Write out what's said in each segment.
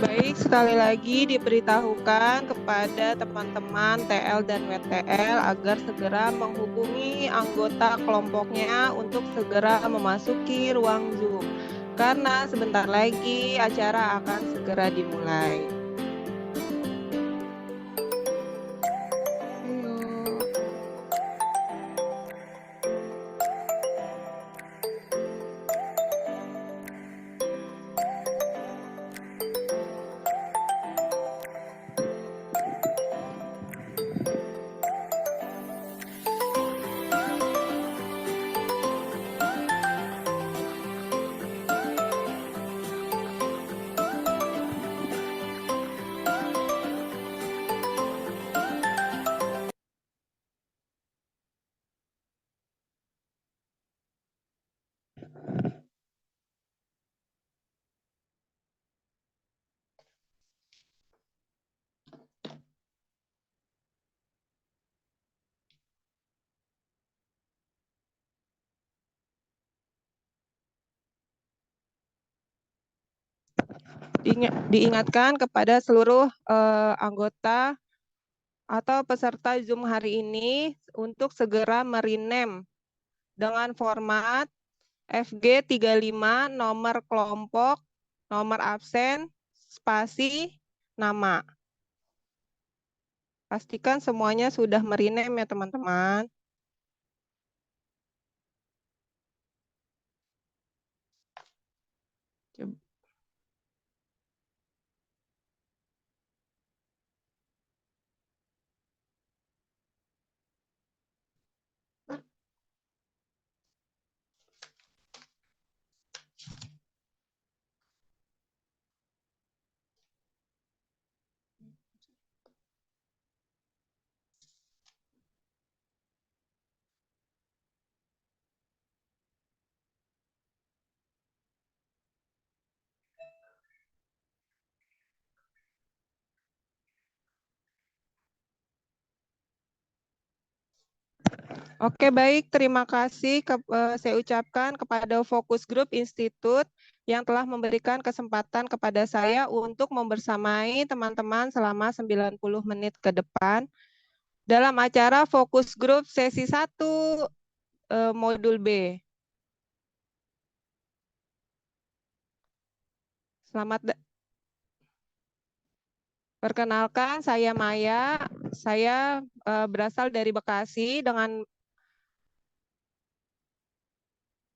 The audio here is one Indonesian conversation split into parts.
Baik, sekali lagi diberitahukan kepada teman-teman TL dan WTL agar segera menghubungi anggota kelompoknya untuk segera memasuki ruang Zoom. Karena sebentar lagi acara akan segera dimulai. Ayo. Diingatkan kepada seluruh anggota atau peserta Zoom hari ini untuk segera merename dengan format FG35 nomor kelompok, nomor absen, spasi, nama. Pastikan semuanya sudah merename ya teman-teman. Oke, baik. Terima kasih saya ucapkan kepada Fokus Group Institute yang telah memberikan kesempatan kepada saya untuk membersamai teman-teman selama 90 menit ke depan dalam acara Fokus Group sesi 1 modul B. Perkenalkan, saya Maya. Saya berasal dari Bekasi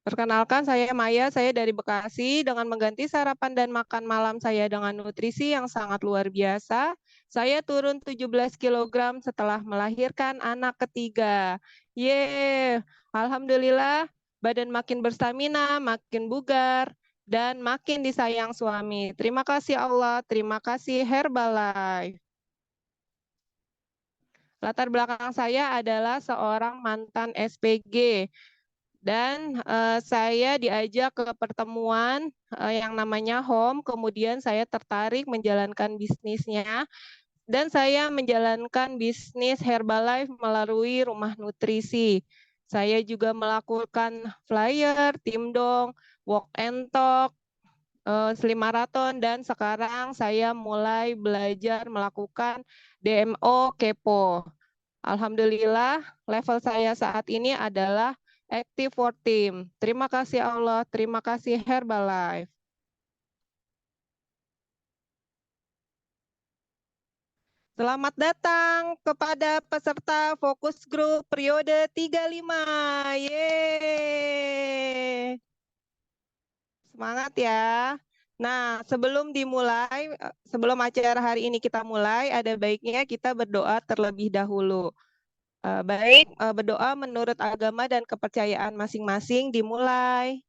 Perkenalkan, saya Maya, saya dari Bekasi. Dengan mengganti sarapan dan makan malam saya dengan nutrisi yang sangat luar biasa, saya turun 17 kg setelah melahirkan anak ketiga. Yeay, Alhamdulillah, badan makin berstamina, makin bugar, dan makin disayang suami. Terima kasih Allah, terima kasih Herbalife. Latar belakang saya adalah seorang mantan SPG. Dan saya diajak ke pertemuan yang namanya Home, kemudian saya tertarik menjalankan bisnisnya, dan saya menjalankan bisnis Herbalife melalui rumah nutrisi. Saya juga melakukan flyer, tim dong, walk and talk, slim marathon, dan sekarang saya mulai belajar melakukan DMO kepo. Alhamdulillah, level saya saat ini adalah Active for Team. Terima kasih Allah, terima kasih Herbalife. Selamat datang kepada peserta fokus grup periode 35. Yeay. Semangat ya. Nah, sebelum acara hari ini kita mulai, ada baiknya kita berdoa terlebih dahulu. Baik, berdoa menurut agama dan kepercayaan masing-masing dimulai.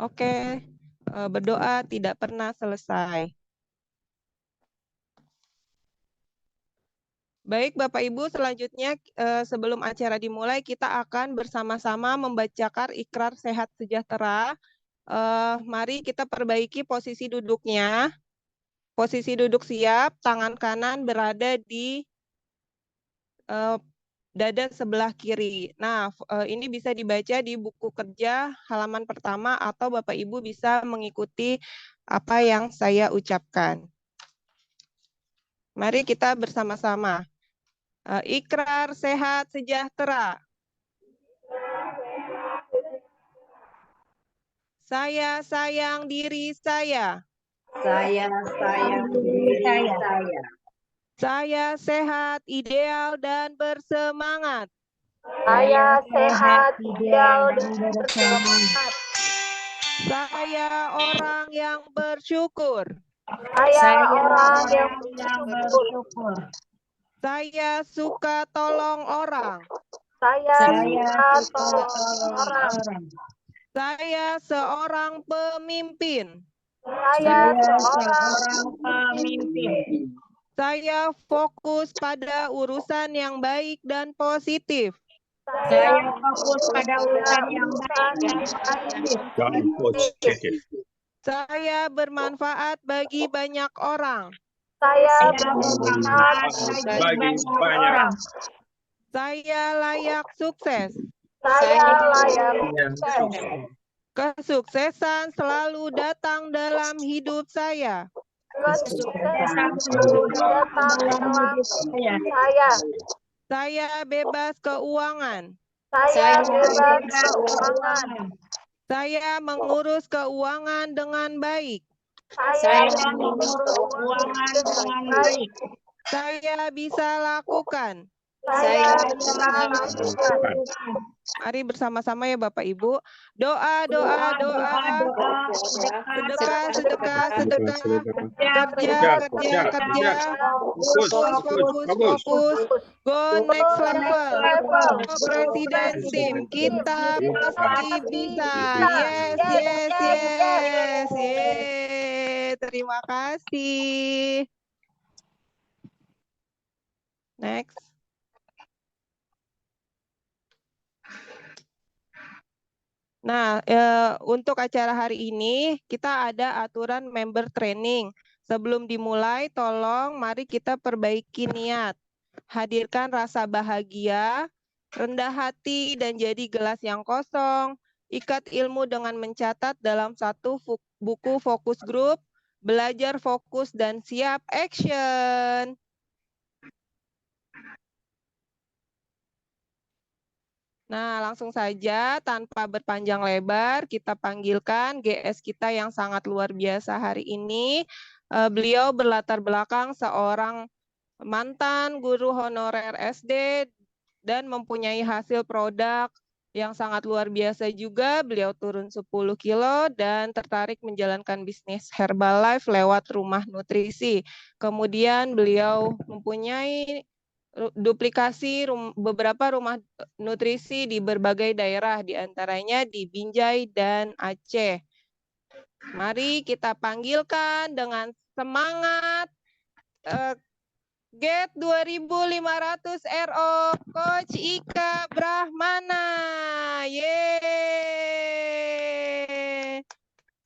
Oke, berdoa tidak pernah selesai. Baik, Bapak Ibu, selanjutnya sebelum acara dimulai, kita akan bersama-sama membacakan ikrar sehat sejahtera. Mari kita perbaiki posisi duduknya. Posisi duduk siap, tangan kanan berada di dada sebelah kiri. Nah, ini bisa dibaca di buku kerja halaman pertama atau Bapak Ibu bisa mengikuti apa yang saya ucapkan. Mari kita bersama-sama. Ikrar sehat sejahtera. Saya sayang diri saya. Saya sayang diri saya. Saya sehat, ideal, dan bersemangat. Saya sehat, ideal, dan bersemangat. Saya orang yang bersyukur. Saya orang yang bersyukur. Saya suka tolong orang. Saya suka tolong orang. Saya seorang pemimpin. Saya seorang pemimpin. Saya fokus pada urusan yang baik dan positif. Saya fokus pada urusan yang baik dan positif. Saya bermanfaat bagi banyak orang. Saya bermanfaat bagi banyak orang. Saya layak sukses. Saya layak sukses. Kesuksesan selalu datang dalam hidup saya. Kesuksesan selalu datang dalam hidup saya. Saya bebas keuangan. Saya bebas keuangan. Saya mengurus keuangan dengan baik. Saya mengurus keuangan dengan baik. Saya bisa lakukan. Saya bisa lakukan. Mari bersama-sama ya Bapak Ibu. Doa, doa, doa. Sedekah, sedekah, sedekah. Kerja, kerja, kerja. Fokus, fokus, fokus. Go next level. Go Presiden Team. Kita pasti bisa. Yes, yes, yes. Yeay. Terima kasih. Next. Nah, untuk acara hari ini kita ada aturan member training. Sebelum dimulai, tolong mari kita perbaiki niat. Hadirkan rasa bahagia, rendah hati, dan jadi gelas yang kosong. Ikat ilmu dengan mencatat dalam satu buku fokus grup. Belajar fokus dan siap action. Nah, langsung saja tanpa berpanjang lebar, kita panggilkan GS kita yang sangat luar biasa hari ini. Beliau berlatar belakang seorang mantan guru honorer SD dan mempunyai hasil produk yang sangat luar biasa juga. Beliau turun 10 kilo dan tertarik menjalankan bisnis Herbalife lewat rumah nutrisi. Kemudian beliau mempunyai duplikasi beberapa rumah nutrisi di berbagai daerah, diantaranya di Binjai dan Aceh. Mari kita panggilkan dengan semangat Get 2500 RO Coach Ika Brahmana. Yeay.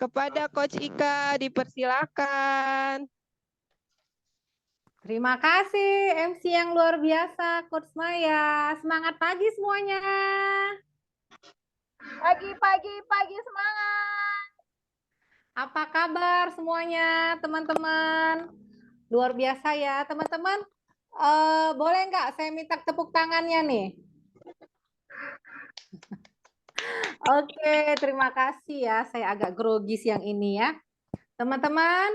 Kepada Coach Ika dipersilakan. Terima kasih MC yang luar biasa, Coach Maya. Semangat pagi semuanya. Pagi semangat. Apa kabar semuanya, teman-teman? Luar biasa ya, teman-teman. Boleh nggak saya minta tepuk tangannya nih? Oke, terima kasih ya. Saya agak grogi siang ini ya. Teman-teman,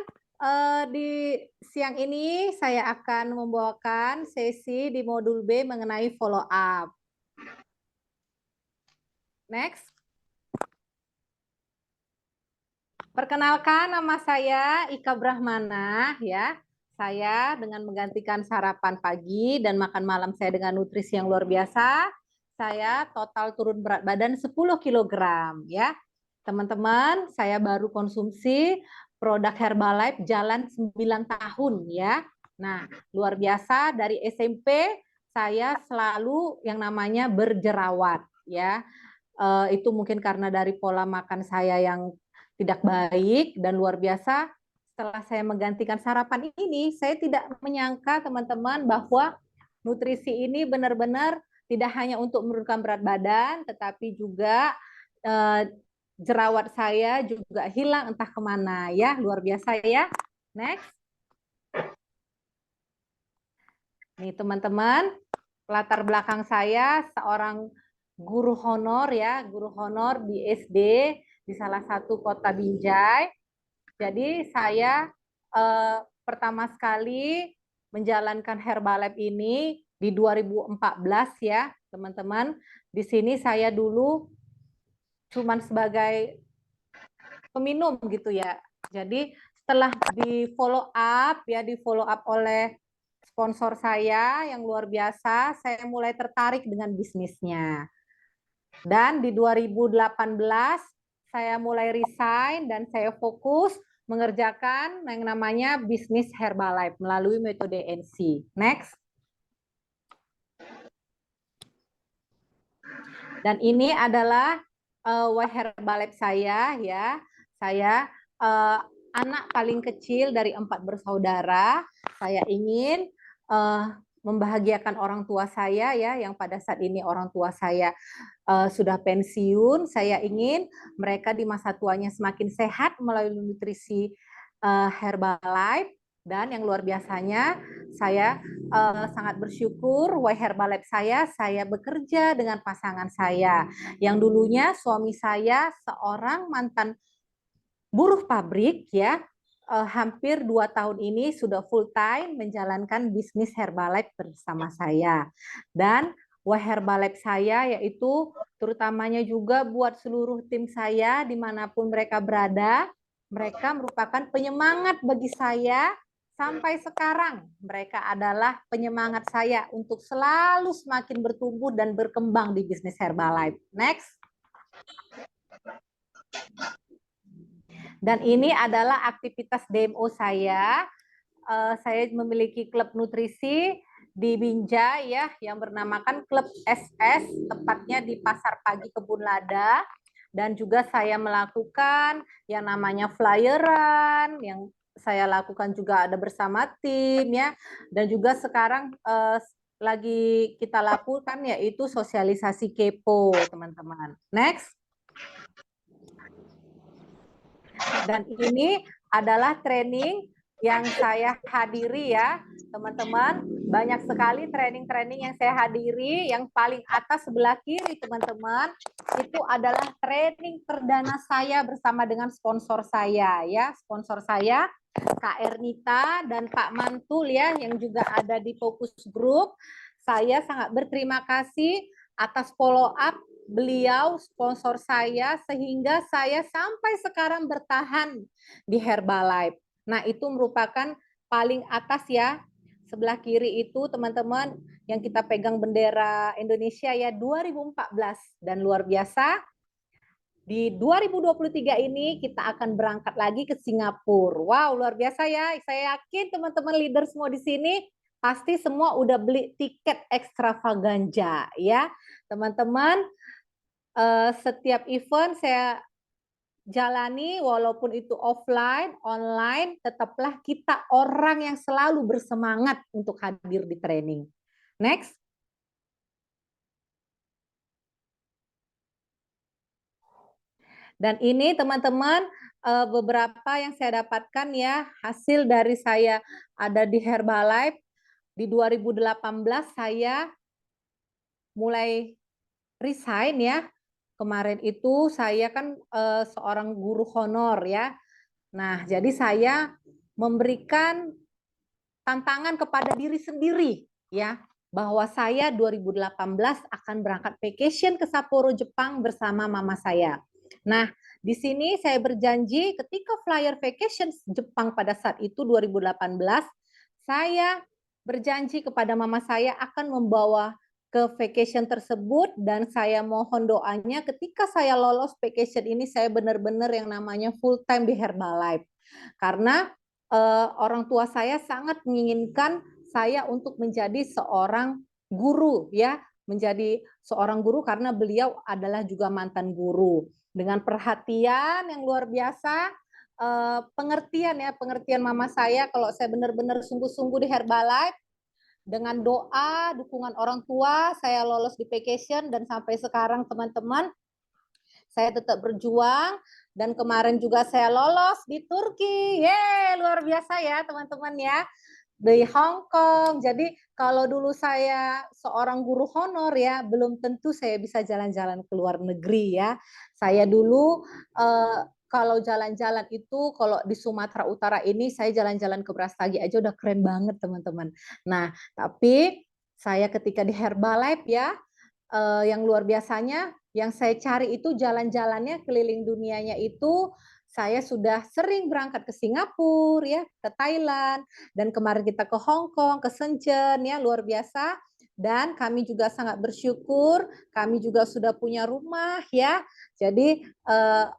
di siang ini saya akan membawakan sesi di modul B mengenai follow up. Next. Perkenalkan, nama saya Ika Brahmana ya. Saya dengan menggantikan sarapan pagi dan makan malam saya dengan nutrisi yang luar biasa, saya total turun berat badan 10 kg ya. Teman-teman, saya baru konsumsi produk Herbalife jalan 9 tahun ya. Nah, luar biasa dari SMP saya selalu yang namanya berjerawat ya. Itu mungkin karena dari pola makan saya yang tidak baik dan luar biasa. Setelah saya menggantikan sarapan ini, saya tidak menyangka teman-teman bahwa nutrisi ini benar-benar tidak hanya untuk menurunkan berat badan, tetapi juga jerawat saya juga hilang entah kemana ya, luar biasa ya. Next. Nih teman-teman, latar belakang saya seorang guru honor ya, guru honor di SD di salah satu kota Binjai. Jadi saya pertama sekali menjalankan Herbalife ini di 2014 ya, teman-teman. Di sini saya dulu cuman sebagai peminum gitu ya. Jadi setelah di follow up ya, di follow up oleh sponsor saya yang luar biasa, saya mulai tertarik dengan bisnisnya. Dan di 2018 saya mulai resign dan saya fokus mengerjakan yang namanya bisnis Herbalife melalui metode NC. Next. Dan ini adalah Herbalife saya ya. Saya anak paling kecil dari 4 bersaudara. Saya ingin membahagiakan orang tua saya ya, yang pada saat ini orang tua saya sudah pensiun. Saya ingin mereka di masa tuanya semakin sehat melalui nutrisi Herbalife. Dan yang luar biasanya, saya sangat bersyukur Herbalife saya bekerja dengan pasangan saya yang dulunya suami saya seorang mantan buruh pabrik ya, hampir 2 tahun ini sudah full time menjalankan bisnis Herbalife bersama saya. Dan Herbalife saya yaitu terutamanya juga buat seluruh tim saya dimanapun mereka berada, mereka merupakan penyemangat bagi saya. Sampai sekarang mereka adalah penyemangat saya untuk selalu semakin bertumbuh dan berkembang di bisnis Herbalife. Next. Dan ini adalah aktivitas DMO saya. Saya memiliki klub nutrisi di Binjai ya, yang bernamakan Klub SS, tepatnya di Pasar Pagi Kebun Lada. Dan juga saya melakukan yang namanya flyeran, yang saya lakukan juga ada bersama tim ya. Dan juga sekarang lagi kita lakukan yaitu sosialisasi kepo, teman-teman. Next. Dan ini adalah training yang saya hadiri ya, teman-teman. Banyak sekali training-training yang saya hadiri. Yang paling atas sebelah kiri, teman-teman, itu adalah training perdana saya bersama dengan sponsor saya ya. Sponsor saya Kak Ernita dan Pak Mantul ya, yang juga ada di Focus Group. Saya sangat berterima kasih atas follow up beliau, sponsor saya, sehingga saya sampai sekarang bertahan di Herbalife. Nah, itu merupakan paling atas ya, sebelah kiri itu teman-teman yang kita pegang bendera Indonesia ya, 2014. Dan luar biasa, di 2023 ini kita akan berangkat lagi ke Singapura. Wow, luar biasa ya. Saya yakin teman-teman leader semua di sini pasti semua udah beli tiket ekstravaganza ya. Teman-teman, setiap event saya jalani walaupun itu offline, online, tetaplah kita orang yang selalu bersemangat untuk hadir di training. Next. Dan ini teman-teman beberapa yang saya dapatkan ya, hasil dari saya ada di Herbalife. Di 2018 saya mulai resign ya. Kemarin itu saya kan seorang guru honor ya. Nah, jadi saya memberikan tantangan kepada diri sendiri ya, bahwa saya 2018 akan berangkat vacation ke Sapporo, Jepang bersama mama saya. Nah, di sini saya berjanji ketika flyer vacation Jepang pada saat itu 2018, saya berjanji kepada mama saya akan membawa ke vacation tersebut, dan saya mohon doanya ketika saya lolos vacation ini saya benar-benar yang namanya full time di Herbalife. Karena orang tua saya sangat menginginkan saya untuk menjadi seorang guru ya, menjadi seorang guru karena beliau adalah juga mantan guru. Dengan perhatian yang luar biasa, pengertian mama saya kalau saya benar-benar sungguh-sungguh di Herbalife. dengan doa, dukungan orang tua, saya lolos di vacation dan sampai sekarang teman-teman saya tetap berjuang dan kemarin juga saya lolos di Turki. Yeay, luar biasa ya teman-teman ya. Di Hong Kong. Jadi kalau dulu saya seorang guru honor ya, belum tentu saya bisa jalan-jalan ke luar negeri ya. Saya dulu kalau jalan-jalan itu, kalau di Sumatera Utara ini saya jalan-jalan ke Brastagi aja udah keren banget teman-teman. Nah, tapi saya ketika di Herbalife ya, yang luar biasanya yang saya cari itu jalan-jalannya keliling dunianya itu saya sudah sering berangkat ke Singapura ya, ke Thailand dan kemarin kita ke Hong Kong, ke Shenzhen ya, luar biasa. Dan kami juga sangat bersyukur, kami juga sudah punya rumah ya. Jadi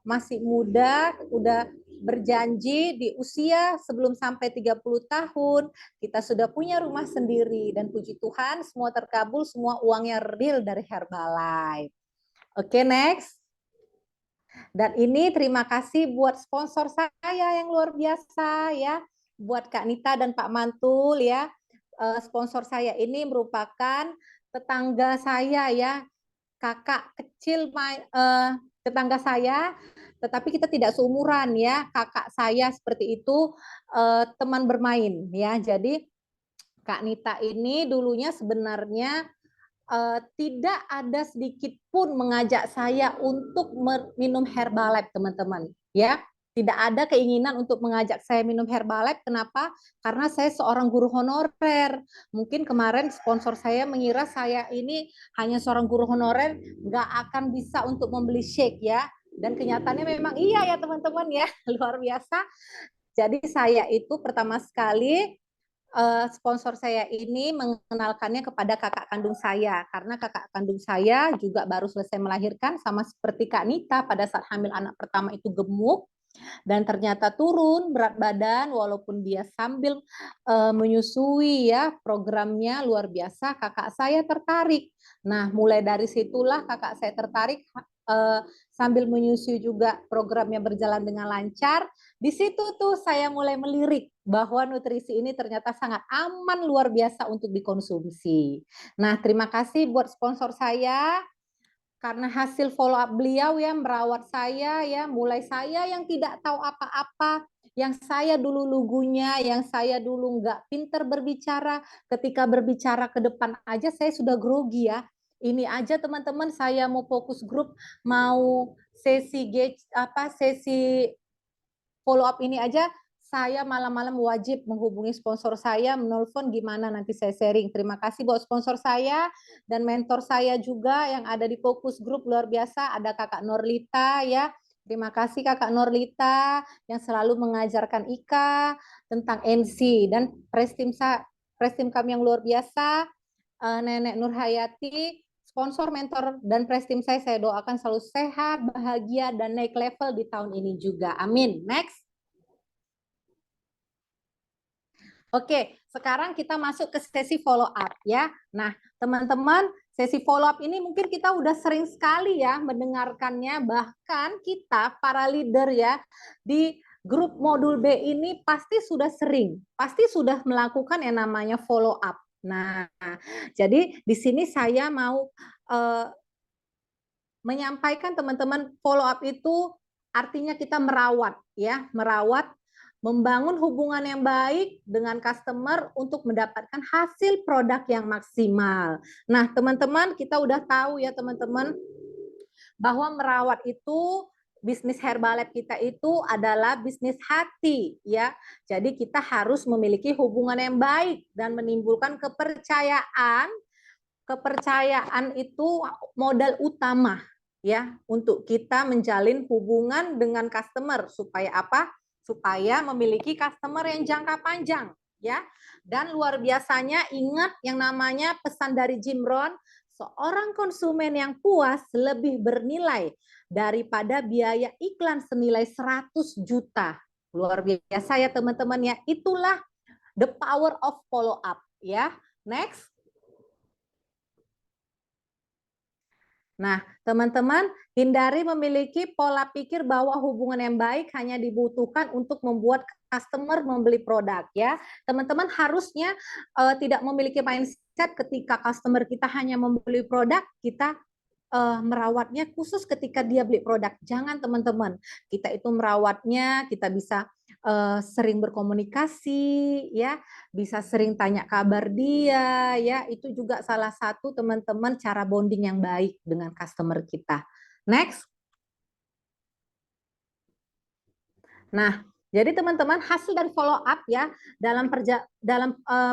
masih muda, udah berjanji di usia sebelum sampai 30 tahun kita sudah punya rumah sendiri dan puji Tuhan semua terkabul, semua uangnya real dari Herbalife. Oke, next. Dan ini terima kasih buat sponsor saya yang luar biasa ya, buat Kak Nita dan Pak Mantul ya. Sponsor saya ini merupakan tetangga saya ya, kakak kecil tetangga saya, tetapi kita tidak seumuran ya. Kakak saya seperti itu teman bermain ya. Jadi Kak Nita ini dulunya sebenarnya tidak ada sedikit pun mengajak saya untuk minum Herbalife, teman-teman. Ya, tidak ada keinginan untuk mengajak saya minum Herbalife. Kenapa? Karena saya seorang guru honorer. Mungkin kemarin sponsor saya mengira saya ini hanya seorang guru honorer, nggak akan bisa untuk membeli shake ya. Dan kenyataannya memang iya ya teman-teman ya, luar biasa. Jadi saya itu pertama sekali sponsor saya ini mengenalkannya kepada kakak kandung saya karena kakak kandung saya juga baru selesai melahirkan sama seperti Kak Nita pada saat hamil anak pertama itu gemuk dan ternyata turun berat badan walaupun dia sambil menyusui ya, programnya luar biasa, kakak saya tertarik. Nah, mulai dari situlah kakak saya tertarik sambil menyusui juga programnya berjalan dengan lancar. Di situ tuh saya mulai melirik bahwa nutrisi ini ternyata sangat aman luar biasa untuk dikonsumsi. Nah, terima kasih buat sponsor saya karena hasil follow up beliau ya merawat saya ya, mulai saya yang tidak tahu apa-apa, yang saya dulu lugunya, yang saya dulu nggak pinter berbicara, ketika berbicara ke depan aja saya sudah grogi ya. Ini aja teman-teman saya mau fokus grup, mau sesi follow up ini aja saya malam-malam wajib menghubungi sponsor saya, menelpon gimana nanti saya sharing. Terima kasih buat sponsor saya dan mentor saya juga yang ada di Fokus Group luar biasa. Ada Kakak Norlita ya. Terima kasih Kakak Norlita yang selalu mengajarkan Ika tentang NC dan prestim kami yang luar biasa. Nenek Nurhayati, sponsor, mentor, dan prestim saya doakan selalu sehat, bahagia, dan naik level di tahun ini juga. Amin. Next. Oke, sekarang kita masuk ke sesi follow up ya. Nah, teman-teman, sesi follow up ini mungkin kita udah sering sekali ya mendengarkannya, bahkan kita para leader ya di grup modul B ini pasti sudah melakukan yang namanya follow up. Nah, jadi di sini saya mau menyampaikan teman-teman follow up itu artinya kita merawat ya, membangun hubungan yang baik dengan customer untuk mendapatkan hasil produk yang maksimal. Nah, teman-teman, kita udah tahu ya teman-teman bahwa merawat itu bisnis Herbalife kita itu adalah bisnis hati ya. Jadi kita harus memiliki hubungan yang baik dan menimbulkan kepercayaan. Kepercayaan itu modal utama ya untuk kita menjalin hubungan dengan customer supaya apa? Supaya memiliki customer yang jangka panjang ya. Dan luar biasanya ingat yang namanya pesan dari Jim Rohn, seorang konsumen yang puas lebih bernilai daripada biaya iklan senilai 100 juta. Luar biasa ya teman-teman ya. Itulah the power of follow up ya. Next. Nah, teman-teman, hindari memiliki pola pikir bahwa hubungan yang baik hanya dibutuhkan untuk membuat customer membeli produk ya. Teman-teman harusnya tidak memiliki mindset ketika customer kita hanya membeli produk, kita merawatnya khusus ketika dia beli produk. Jangan teman-teman, kita itu merawatnya, kita bisa sering berkomunikasi ya, bisa sering tanya kabar dia ya, itu juga salah satu teman-teman cara bonding yang baik dengan customer kita. Next. Nah, jadi teman-teman hasil dari follow up ya dalam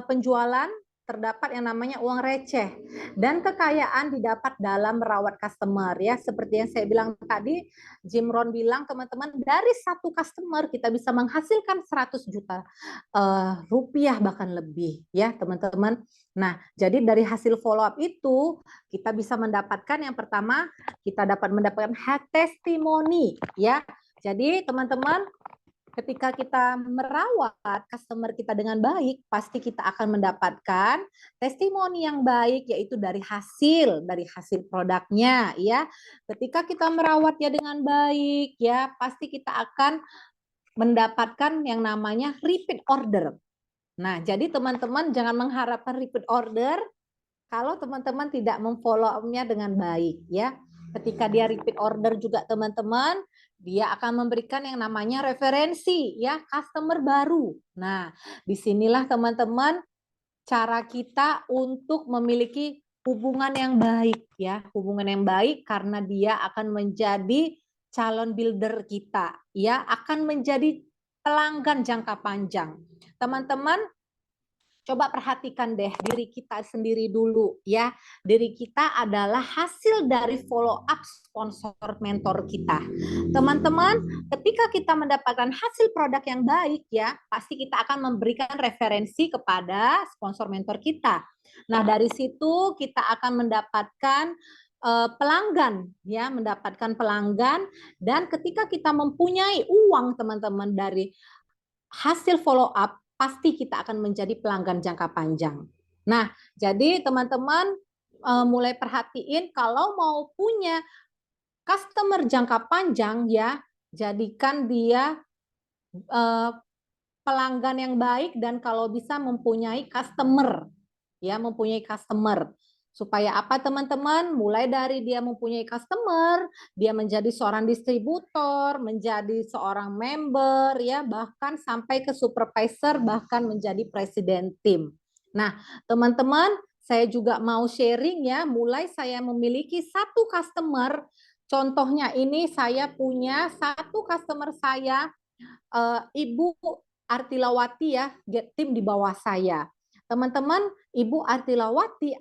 penjualan terdapat yang namanya uang receh dan kekayaan didapat dalam merawat customer ya, seperti yang saya bilang tadi, Jim Rohn bilang teman-teman, dari satu customer kita bisa menghasilkan 100 juta rupiah bahkan lebih ya teman-teman. Nah, jadi dari hasil follow up itu kita bisa mendapatkan yang pertama, kita dapat mendapatkan testimoni ya. Jadi teman-teman, ketika kita merawat customer kita dengan baik, pasti kita akan mendapatkan testimoni yang baik, yaitu dari hasil produknya ya. Ketika kita merawatnya dengan baik ya, pasti kita akan mendapatkan yang namanya repeat order. Nah, jadi teman-teman jangan mengharapkan repeat order kalau teman-teman tidak memfollow-nya dengan baik ya. Ketika dia repeat order juga teman-teman, dia akan memberikan yang namanya referensi ya, customer baru. Nah, disinilah teman-teman cara kita untuk memiliki hubungan yang baik ya, hubungan yang baik karena dia akan menjadi calon builder kita ya, akan menjadi pelanggan jangka panjang. Teman-teman coba perhatikan deh diri kita sendiri dulu ya. Diri kita adalah hasil dari follow up sponsor mentor kita. Teman-teman, ketika kita mendapatkan hasil produk yang baik ya, pasti kita akan memberikan referensi kepada sponsor mentor kita. Nah, dari situ kita akan mendapatkan pelanggan ya, mendapatkan pelanggan, dan ketika kita mempunyai uang teman-teman dari hasil follow up, pasti kita akan menjadi pelanggan jangka panjang. Nah, jadi teman-teman mulai perhatiin kalau mau punya customer jangka panjang ya, jadikan dia pelanggan yang baik dan kalau bisa mempunyai customer ya, mempunyai customer. Supaya apa teman-teman? Mulai dari dia mempunyai customer, dia menjadi seorang distributor, menjadi seorang member, ya, bahkan sampai ke supervisor, bahkan menjadi presiden tim. Nah, teman-teman, saya juga mau sharing ya, mulai saya memiliki satu customer, contohnya ini saya punya satu customer saya, Ibu Artilawati ya, tim di bawah saya. Teman-teman, Ibu Artilawati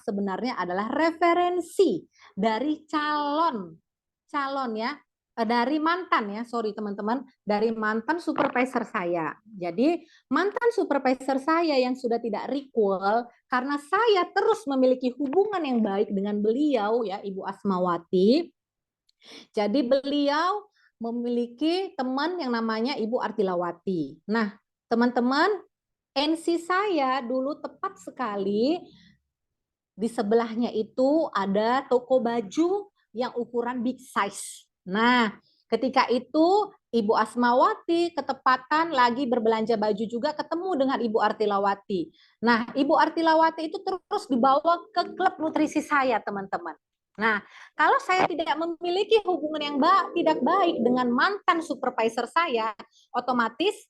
sebenarnya adalah referensi dari calon ya, dari mantan ya, sorry teman-teman, dari mantan supervisor saya. Jadi mantan supervisor saya yang sudah tidak recall, karena saya terus memiliki hubungan yang baik dengan beliau ya, Ibu Asmawati. Jadi beliau memiliki teman yang namanya Ibu Artilawati. Nah, teman-teman, NC saya dulu tepat sekali di sebelahnya itu ada toko baju yang ukuran big size. Nah, ketika itu Ibu Asmawati ketepatan lagi berbelanja baju juga ketemu dengan Ibu Artilawati. Nah, Ibu Artilawati itu terus dibawa ke klub nutrisi saya, teman-teman. Nah, kalau saya tidak memiliki hubungan yang tidak baik dengan mantan supervisor saya, otomatis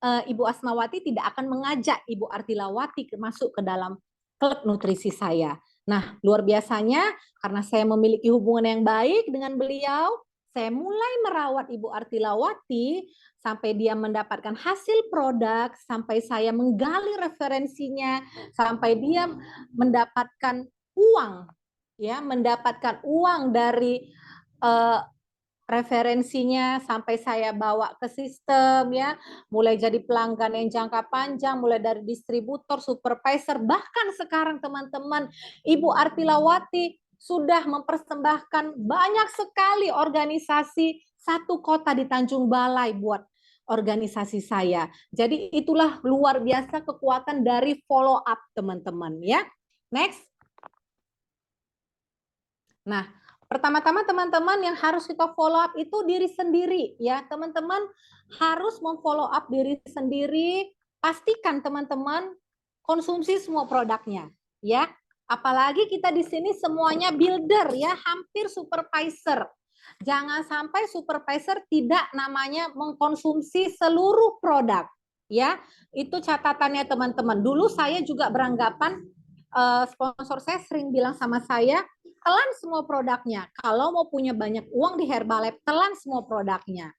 Ibu Asmawati tidak akan mengajak Ibu Artilawati masuk ke dalam klub nutrisi saya. Nah, luar biasanya karena saya memiliki hubungan yang baik dengan beliau, saya mulai merawat Ibu Artilawati sampai dia mendapatkan hasil produk, sampai saya menggali referensinya, sampai dia mendapatkan uang, ya, mendapatkan uang dari referensinya sampai saya bawa ke sistem ya, mulai jadi pelanggan yang jangka panjang, mulai dari distributor, supervisor, bahkan sekarang teman-teman Ibu Artilawati sudah mempersembahkan banyak sekali organisasi satu kota di Tanjung Balai buat organisasi saya. Jadi itulah luar biasa kekuatan dari follow up teman-teman ya. Next. Nah, pertama-tama teman-teman yang harus kita follow up itu diri sendiri ya. Teman-teman harus memfollow up diri sendiri. Pastikan teman-teman konsumsi semua produknya ya. Apalagi kita di sini semuanya builder ya, hampir supervisor. Jangan sampai supervisor tidak namanya mengkonsumsi seluruh produk ya. Itu catatannya teman-teman. Dulu saya juga beranggapan sponsor saya sering bilang sama saya, telan semua produknya. Kalau mau punya banyak uang di Herbalife, telan semua produknya.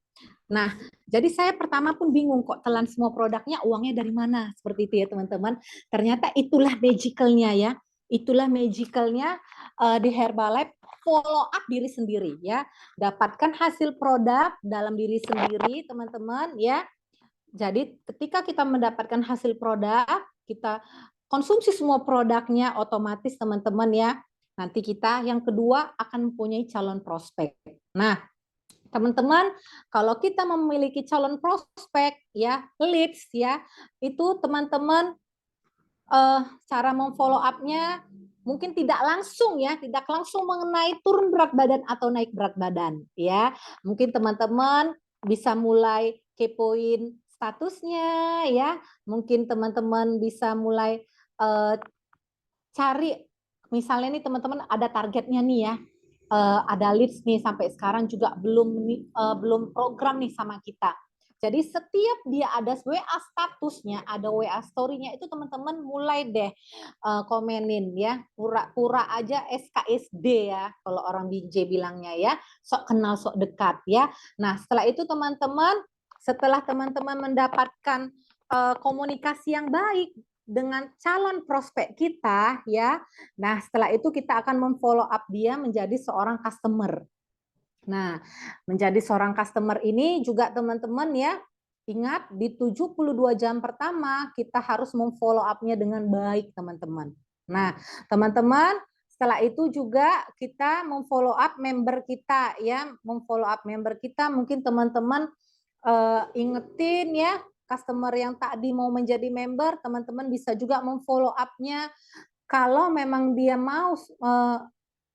Nah, jadi saya pertama pun bingung kok telan semua produknya, uangnya dari mana? Seperti itu ya teman-teman. Ternyata itulah magicalnya ya. Itulah magicalnya di Herbalife, follow up diri sendiri ya. Dapatkan hasil produk dalam diri sendiri teman-teman ya. Jadi ketika kita mendapatkan hasil produk, kita konsumsi semua produknya otomatis teman-teman ya. Nanti kita yang kedua akan mempunyai calon prospek. Nah, teman-teman, kalau kita memiliki calon prospek ya, leads ya, itu teman-teman cara memfollow up-nya mungkin tidak langsung ya, tidak langsung mengenai turun berat badan atau naik berat badan ya. Mungkin teman-teman bisa mulai kepoin statusnya ya. Mungkin teman-teman bisa mulai cari misalnya nih teman-teman ada targetnya nih ya. Ada leads nih sampai sekarang juga belum program nih sama kita. Jadi setiap dia ada WA statusnya, ada WA story-nya itu teman-teman mulai deh komenin ya. Pura-pura aja SKSD ya kalau orang BJ bilangnya ya. Sok kenal sok dekat ya. Nah, setelah itu teman-teman setelah teman-teman mendapatkan komunikasi yang baik dengan calon prospek kita ya. Nah, setelah itu kita akan memfollow up dia menjadi seorang customer. Nah, menjadi seorang customer ini juga teman-teman ya, ingat di 72 jam pertama kita harus memfollow up-nya dengan baik teman-teman. Nah, teman-teman setelah itu juga kita memfollow up member kita ya, memfollow up member kita mungkin teman-teman ingetin ya customer yang tadi mau menjadi member, teman-teman bisa juga memfollow up-nya. Kalau memang dia mau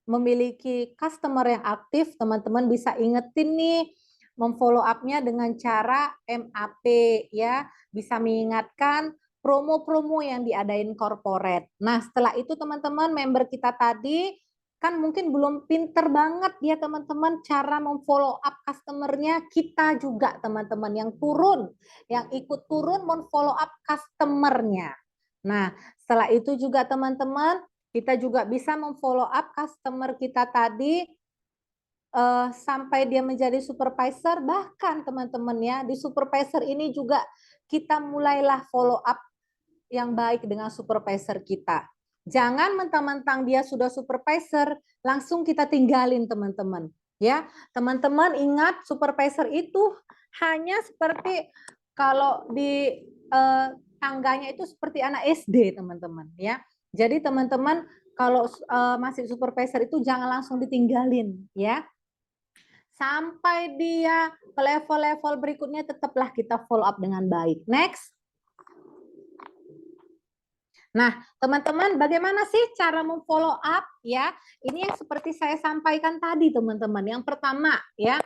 memiliki customer yang aktif, teman-teman bisa ingetin nih memfollow up-nya dengan cara MAP ya, bisa mengingatkan promo-promo yang diadain corporate. Nah, setelah itu teman-teman member kita tadi kan mungkin belum pinter banget ya teman-teman cara memfollow up customernya, kita juga teman-teman yang ikut turun memfollow up customernya. Nah, setelah itu juga teman-teman kita juga bisa memfollow up customer kita tadi sampai dia menjadi supervisor, bahkan teman-teman ya di supervisor ini juga kita mulailah follow up yang baik dengan supervisor kita. Jangan mentang-mentang dia sudah supervisor, langsung kita tinggalin teman-teman. Ya, teman-teman ingat supervisor itu hanya seperti kalau di tangganya itu seperti anak SD teman-teman. Ya, jadi teman-teman kalau masih supervisor itu jangan langsung ditinggalin. Ya, sampai dia ke level-level berikutnya tetaplah kita follow up dengan baik. Next. Nah, teman-teman, bagaimana sih cara memfollow up ya? Ini yang seperti saya sampaikan tadi, teman-teman. Yang pertama ya,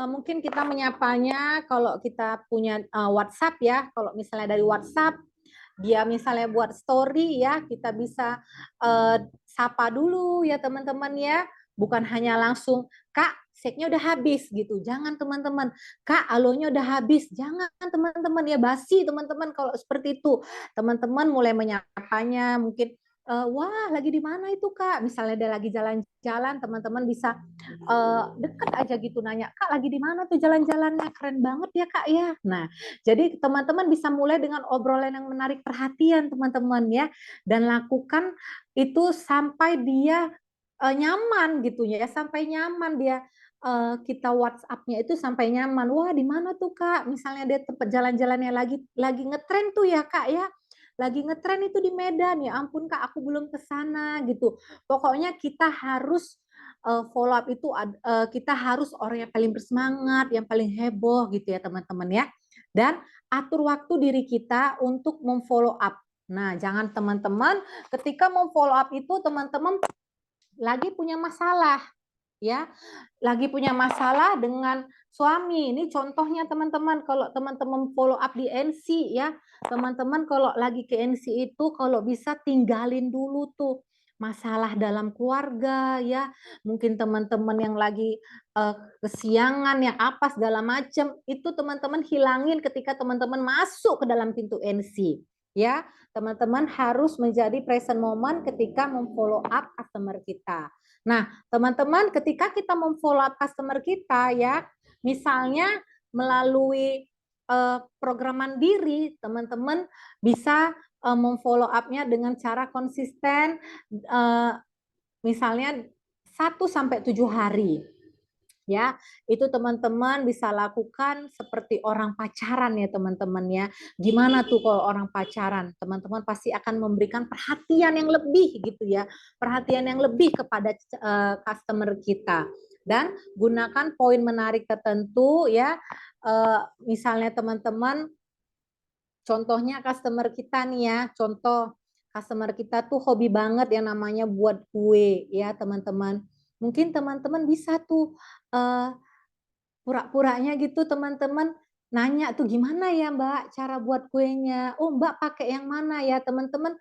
mungkin kita menyapanya kalau kita punya WhatsApp ya. Kalau misalnya dari WhatsApp, dia misalnya buat story ya, kita bisa sapa dulu ya teman-teman ya. Bukan hanya langsung, Kak, shake-nya udah habis gitu. Jangan teman-teman. Kak, alonya udah habis. Jangan teman-teman ya, basi teman-teman kalau seperti itu. Teman-teman mulai menyapanya, mungkin wah lagi di mana itu Kak? Misalnya dia lagi jalan-jalan, teman-teman bisa deket aja gitu nanya, Kak lagi di mana tuh jalan-jalannya? Keren banget ya Kak ya. Nah, jadi teman-teman bisa mulai dengan obrolan yang menarik perhatian teman-teman ya, dan lakukan itu sampai dia nyaman gitu ya, sampai nyaman dia kita WhatsApp-nya itu sampai nyaman. Wah, di mana tuh Kak? Misalnya dia tempat jalan-jalannya lagi ngetren tuh ya Kak ya. Lagi ngetren itu di Medan ya. Ampun Kak, aku belum ke sana gitu. Pokoknya kita harus follow up itu kita harus orang yang paling bersemangat, yang paling heboh gitu ya teman-teman ya. Dan atur waktu diri kita untuk memfollow up. Nah, jangan teman-teman ketika memfollow up itu teman-teman lagi punya masalah, ya, lagi punya masalah dengan suami. Ini contohnya teman-teman, kalau teman-teman follow up di NC ya, teman-teman kalau lagi ke NC itu kalau bisa tinggalin dulu tuh masalah dalam keluarga ya, mungkin teman-teman yang lagi kesiangan yang apa segala macam itu teman-teman hilangin ketika teman-teman masuk ke dalam pintu NC ya. Teman-teman harus menjadi present moment ketika memfollow up customer kita. Nah, teman-teman ketika kita memfollow up customer kita ya, misalnya melalui program mandiri, teman-teman bisa memfollow up-nya dengan cara konsisten, misalnya 1-7 hari. Ya, itu teman-teman bisa lakukan seperti orang pacaran ya teman-teman ya. Gimana tuh kalau orang pacaran? Teman-teman pasti akan memberikan perhatian yang lebih gitu ya. Perhatian yang lebih kepada customer kita. Dan gunakan poin menarik tertentu ya. Misalnya teman-teman, contohnya customer kita nih ya, contoh customer kita tuh hobi banget yang namanya buat kue ya teman-teman. Mungkin teman-teman bisa tuh pura-puranya gitu teman-teman nanya tuh gimana ya Mbak cara buat kuenya? Oh Mbak pakai yang mana ya teman-teman?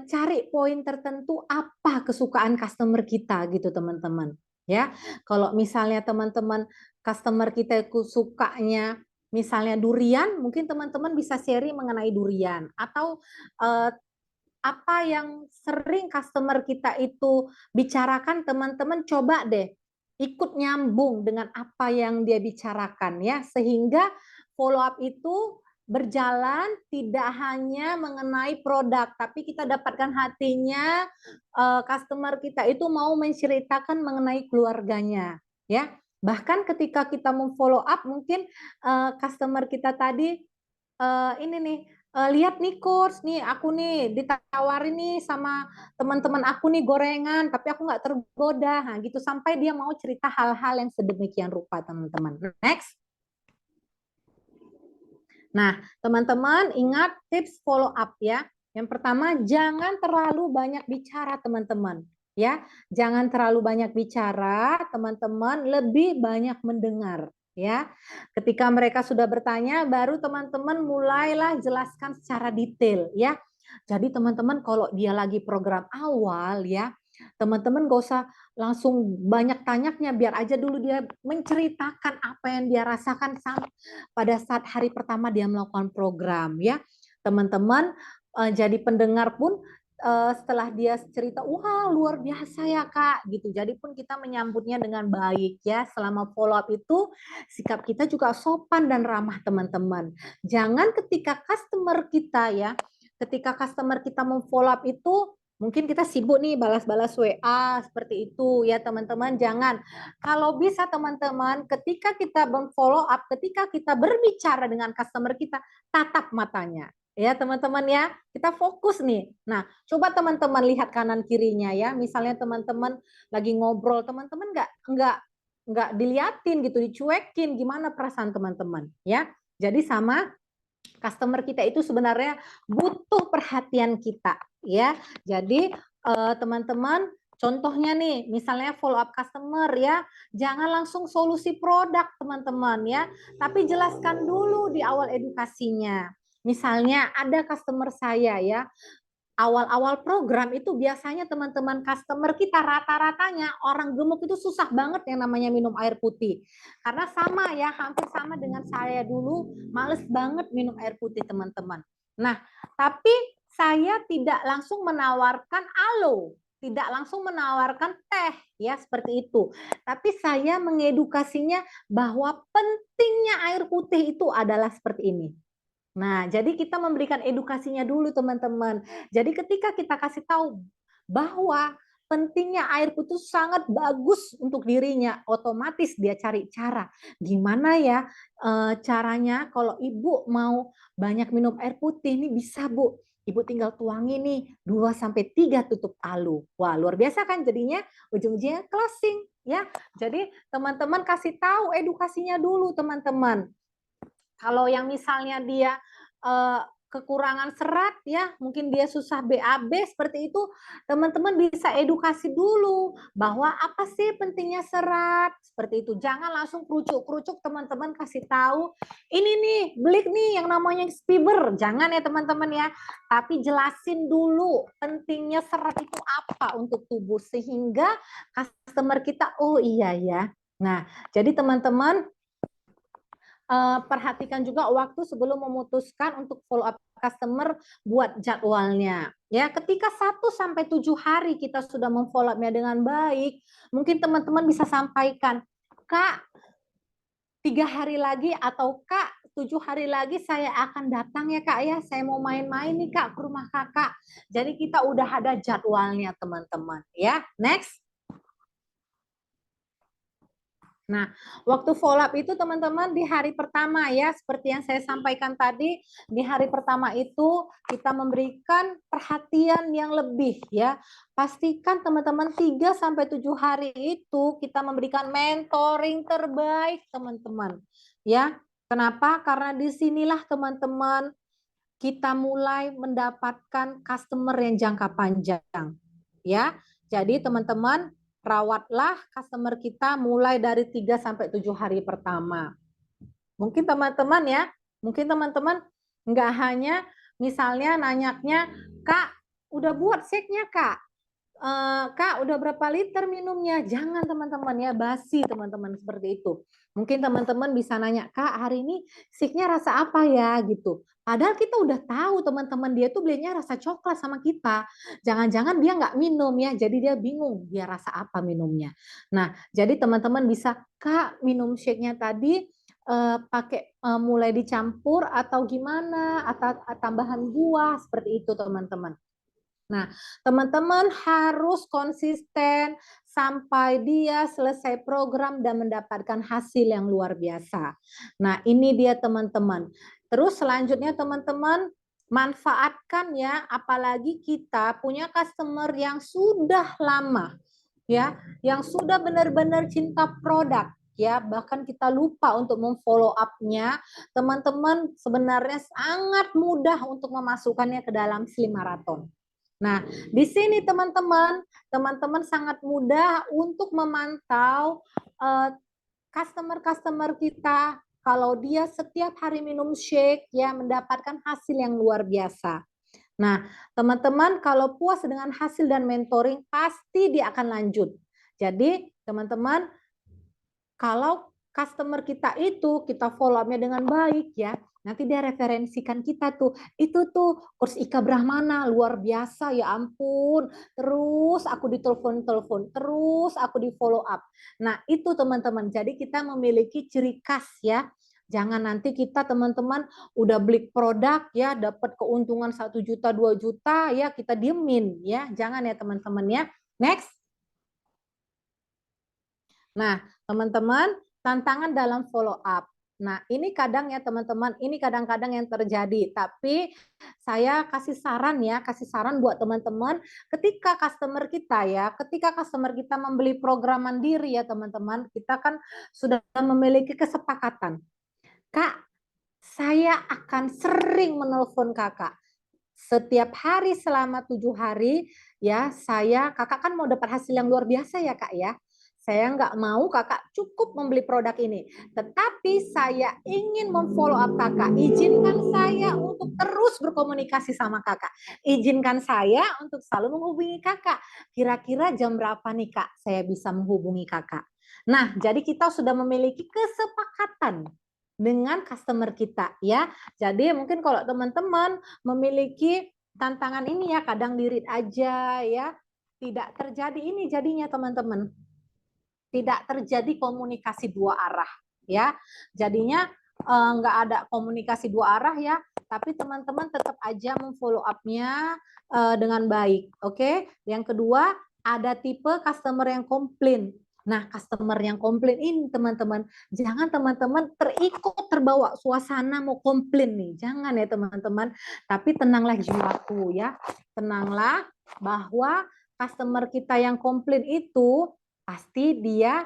Cari poin tertentu apa kesukaan customer kita gitu teman-teman. Ya, kalau misalnya teman-teman customer kita itu sukanya misalnya durian, mungkin teman-teman bisa sharing mengenai durian atau apa yang sering customer kita itu bicarakan, teman-teman coba deh ikut nyambung dengan apa yang dia bicarakan ya, sehingga follow up itu berjalan tidak hanya mengenai produk, tapi kita dapatkan hatinya customer kita itu mau menceritakan mengenai keluarganya ya. Bahkan ketika kita memfollow up mungkin customer kita tadi ini nih, lihat nih coach nih aku nih ditawarin nih sama teman-teman aku nih gorengan tapi aku nggak tergoda, nah gitu sampai dia mau cerita hal-hal yang sedemikian rupa teman-teman. Next. Nah teman-teman ingat tips follow up ya. Yang pertama jangan terlalu banyak bicara teman-teman ya, jangan terlalu banyak bicara teman-teman, lebih banyak mendengar ya. Ketika mereka sudah bertanya baru teman-teman mulailah jelaskan secara detail ya. Jadi teman-teman kalau dia lagi program awal ya, teman-teman gak usah langsung banyak tanyanya, biar aja dulu dia menceritakan apa yang dia rasakan pada saat hari pertama dia melakukan program ya. Teman-teman jadi pendengar pun setelah dia cerita, wah luar biasa ya Kak, gitu. Jadi pun kita menyambutnya dengan baik ya. Selama follow up itu sikap kita juga sopan dan ramah teman-teman. Jangan ketika customer kita ya, ketika customer kita memfollow up itu mungkin kita sibuk nih balas-balas WA seperti itu ya teman-teman. Jangan. Kalau bisa teman-teman ketika kita memfollow up, ketika kita berbicara dengan customer kita, tatap matanya. Ya teman-teman ya, kita fokus nih. Nah, coba teman-teman lihat kanan kirinya ya. Misalnya teman-teman lagi ngobrol, teman-teman nggak diliatin gitu, dicuekin. Gimana perasaan teman-teman ya? Jadi sama customer kita itu sebenarnya butuh perhatian kita ya. Jadi teman-teman contohnya nih, misalnya follow up customer ya, jangan langsung solusi produk teman-teman ya, tapi jelaskan dulu di awal edukasinya. Misalnya ada customer saya ya, awal-awal program itu biasanya teman-teman customer kita rata-ratanya orang gemuk itu susah banget yang namanya minum air putih. Karena sama ya, hampir sama dengan saya dulu, males banget minum air putih teman-teman. Nah, tapi saya tidak langsung menawarkan alo, tidak langsung menawarkan teh ya seperti itu. Tapi saya mengedukasinya bahwa pentingnya air putih itu adalah seperti ini. Nah, jadi kita memberikan edukasinya dulu teman-teman. Jadi ketika kita kasih tahu bahwa pentingnya air putih sangat bagus untuk dirinya, otomatis dia cari cara. Gimana ya caranya kalau ibu mau banyak minum air putih, ini bisa Bu. Ibu tinggal tuangi nih 2-3 tutup alu. Wah, luar biasa kan jadinya ujung-ujungnya closing ya. Jadi teman-teman kasih tahu edukasinya dulu teman-teman. Kalau yang misalnya dia kekurangan serat ya, mungkin dia susah BAB seperti itu, teman-teman bisa edukasi dulu bahwa apa sih pentingnya serat seperti itu. Jangan langsung kerucuk-kerucuk, teman-teman kasih tahu ini nih beli nih yang namanya fiber, jangan ya teman-teman ya. Tapi jelasin dulu pentingnya serat itu apa untuk tubuh sehingga customer kita oh iya ya. Nah, jadi teman-teman perhatikan juga waktu sebelum memutuskan untuk follow up customer buat jadwalnya. Ya, ketika 1-7 hari kita sudah memfollow up-nya dengan baik, mungkin teman-teman bisa sampaikan, Kak, 3 hari lagi atau Kak, 7 hari lagi saya akan datang ya Kak ya, saya mau main-main nih Kak ke rumah Kakak. Jadi kita udah ada jadwalnya teman-teman ya. Next. Nah, waktu follow up itu teman-teman di hari pertama ya, seperti yang saya sampaikan tadi, di hari pertama itu kita memberikan perhatian yang lebih ya. Pastikan teman-teman 3-7 hari itu kita memberikan mentoring terbaik teman-teman. Ya, kenapa? Karena disinilah teman-teman kita mulai mendapatkan customer yang jangka panjang. Ya, jadi teman-teman rawatlah customer kita mulai dari 3-7 hari pertama. Mungkin teman-teman ya, mungkin teman-teman nggak hanya misalnya nanyanya, Kak, udah buat shake-nya Kak? Kak, udah berapa liter minumnya? Jangan teman-teman ya, basi teman-teman seperti itu. Mungkin teman-teman bisa nanya, Kak, hari ini shake-nya rasa apa ya? Gitu. Padahal kita udah tahu teman-teman dia tuh belinya rasa coklat sama kita. Jangan-jangan dia nggak minum ya, jadi dia bingung dia rasa apa minumnya. Nah, jadi teman-teman bisa, Kak, minum shake-nya tadi pakai mulai dicampur atau gimana, atau tambahan buah, seperti itu teman-teman. Nah, teman-teman harus konsisten sampai dia selesai program dan mendapatkan hasil yang luar biasa. Nah, ini dia teman-teman. Terus selanjutnya teman-teman manfaatkan ya, apalagi kita punya customer yang sudah lama ya, yang sudah benar-benar cinta produk ya, bahkan kita lupa untuk memfollow up-nya. Teman-teman sebenarnya sangat mudah untuk memasukkannya ke dalam Slim Marathon. Nah, di sini teman-teman sangat mudah untuk memantau customer-customer kita kalau dia setiap hari minum shake ya mendapatkan hasil yang luar biasa. Nah, teman-teman kalau puas dengan hasil dan mentoring pasti dia akan lanjut. Jadi, teman-teman kalau customer kita itu kita follow up-nya dengan baik ya, nanti dia referensikan kita tuh, itu tuh kurs Ika Brahmana luar biasa ya ampun, terus aku ditelepon-telepon, terus aku di follow up. Nah itu teman-teman, jadi kita memiliki ciri khas ya. Jangan nanti kita teman-teman udah beli produk ya, dapat keuntungan 1 juta, 2 juta ya kita diemin ya, jangan ya teman-teman ya. Next. Nah teman-teman, tantangan dalam follow up. Nah, ini kadang ya teman-teman, ini kadang-kadang yang terjadi. Tapi saya kasih saran buat teman-teman, ketika customer kita membeli program mandiri ya teman-teman, kita kan sudah memiliki kesepakatan. Kak, saya akan sering menelpon kakak. Setiap hari selama 7 hari, ya kakak kan mau dapat hasil yang luar biasa ya kak ya. Saya nggak mau kakak cukup membeli produk ini. Tetapi saya ingin memfollow up kakak. Izinkan saya untuk terus berkomunikasi sama kakak. Izinkan saya untuk selalu menghubungi kakak. Kira-kira jam berapa nih kak saya bisa menghubungi kakak. Nah, jadi kita sudah memiliki kesepakatan dengan customer kita ya. Jadi mungkin kalau teman-teman memiliki tantangan ini ya, kadang di-read aja ya. Tidak terjadi ini jadinya teman-teman. Tidak terjadi komunikasi dua arah ya, jadinya nggak ada komunikasi dua arah ya, tapi teman-teman tetap aja memfollow up-nya dengan baik. Oke, yang kedua ada tipe customer yang komplain. Nah, customer yang komplain ini teman-teman, jangan teman-teman terbawa suasana mau komplain nih, jangan ya teman-teman, tapi tenanglah jiwaku ya, tenanglah bahwa customer kita yang komplain itu pasti dia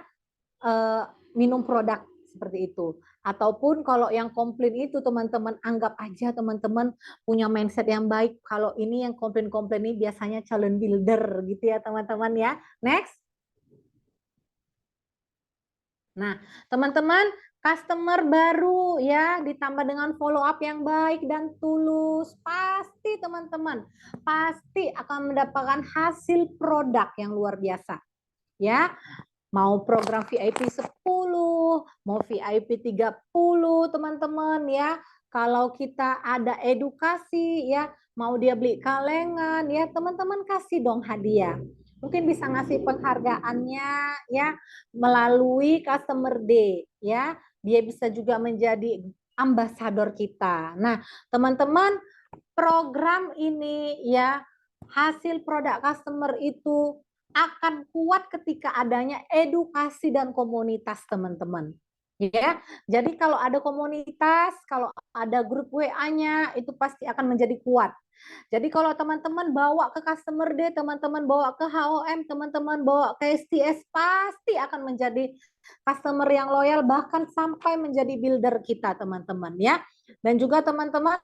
minum produk seperti itu. Ataupun kalau yang komplain itu teman-teman anggap aja teman-teman punya mindset yang baik. Kalau ini yang komplain-komplain ini biasanya calon builder gitu ya teman-teman ya. Next. Nah, teman-teman, customer baru ya ditambah dengan follow up yang baik dan tulus, pasti teman-teman pasti akan mendapatkan hasil produk yang luar biasa. Ya, mau program VIP 10, mau VIP 30 teman-teman ya. Kalau kita ada edukasi ya, mau dia beli kalengan ya, teman-teman kasih dong hadiah. Mungkin bisa ngasih penghargaannya ya melalui Customer Day ya. Dia bisa juga menjadi ambasador kita. Nah, teman-teman, program ini ya hasil produk customer itu akan kuat ketika adanya edukasi dan komunitas teman-teman. Ya, jadi kalau ada komunitas, kalau ada grup WA-nya itu pasti akan menjadi kuat. Jadi kalau teman-teman bawa ke Customer Day, teman-teman bawa ke HOM, teman-teman bawa ke STS, pasti akan menjadi customer yang loyal, bahkan sampai menjadi builder kita teman-teman ya. Dan juga teman-teman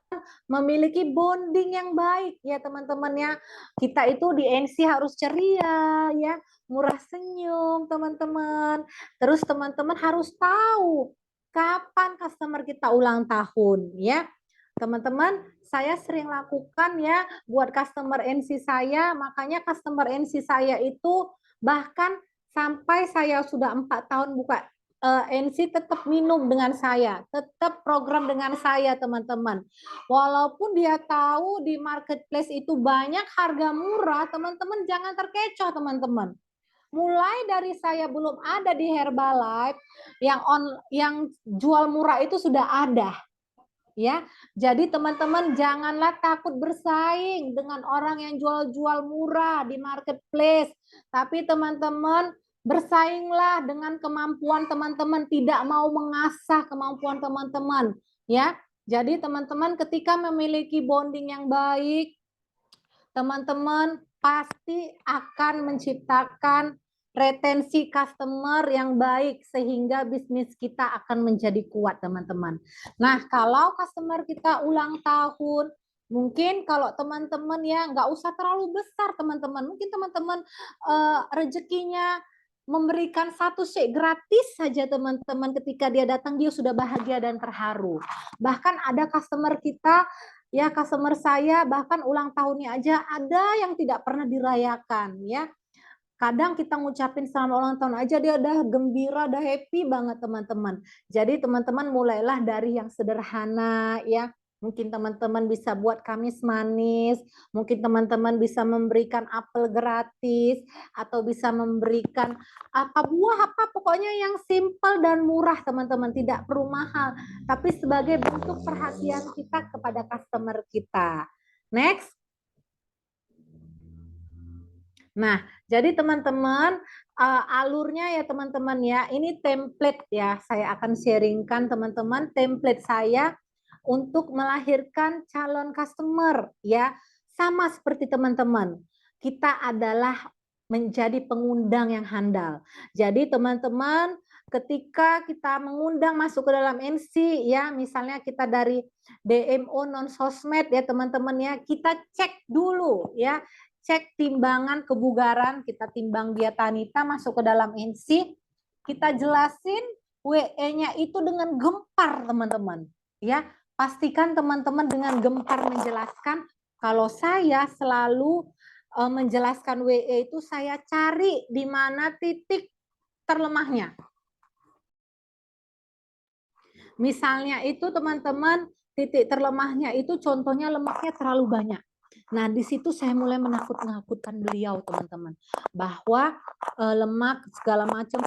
memiliki bonding yang baik ya teman-teman ya. Kita itu di NC harus ceria ya, murah senyum teman-teman. Terus teman-teman harus tahu kapan customer kita ulang tahun ya. Teman-teman, saya sering lakukan ya buat customer NC saya, makanya customer NC saya itu bahkan sampai saya sudah 4 tahun buka NC tetap minum dengan saya, tetap program dengan saya teman-teman. Walaupun dia tahu di marketplace itu banyak harga murah, teman-teman jangan terkecoh teman-teman. Mulai dari saya belum ada di Herbalife, yang jual murah itu sudah ada. Ya, jadi teman-teman janganlah takut bersaing dengan orang yang jual-jual murah di marketplace. Tapi teman-teman bersainglah dengan kemampuan teman-teman, tidak mau mengasah kemampuan teman-teman, ya. Jadi teman-teman ketika memiliki bonding yang baik, teman-teman pasti akan menciptakan retensi customer yang baik sehingga bisnis kita akan menjadi kuat teman-teman. Nah kalau customer kita ulang tahun, mungkin kalau teman-teman ya nggak usah terlalu besar teman-teman, mungkin teman-teman rezekinya memberikan satu shake gratis saja teman-teman, ketika dia datang dia sudah bahagia dan terharu. Bahkan ada customer kita ya, customer saya bahkan ulang tahunnya aja ada yang tidak pernah dirayakan ya. Kadang kita ngucapin selamat ulang tahun aja dia udah gembira, udah happy banget teman-teman. Jadi teman-teman mulailah dari yang sederhana ya. Mungkin teman-teman bisa buat kamis manis, mungkin teman-teman bisa memberikan apel gratis, atau bisa memberikan apa buah apa, pokoknya yang simple dan murah teman-teman, tidak perlu mahal. Tapi sebagai bentuk perhatian kita kepada customer kita. Next. Nah, jadi teman-teman, alurnya ya teman-teman ya, ini template ya, saya akan sharingkan teman-teman template saya untuk melahirkan calon customer ya. Sama seperti teman-teman, kita adalah menjadi pengundang yang handal. Jadi teman-teman, ketika kita mengundang masuk ke dalam NC ya, misalnya kita dari DMO non sosmed ya teman-teman ya, kita cek dulu ya. Cek timbangan kebugaran, kita timbang dia Tanita masuk ke dalam NC, kita jelasin WE-nya itu dengan gempar teman-teman. Ya, pastikan teman-teman dengan gempar menjelaskan. Kalau saya selalu menjelaskan WE itu saya cari di mana titik terlemahnya. Misalnya itu teman-teman titik terlemahnya itu contohnya lemaknya terlalu banyak. Nah, di situ saya mulai menakut-nakutkan beliau, teman-teman, bahwa lemak segala macam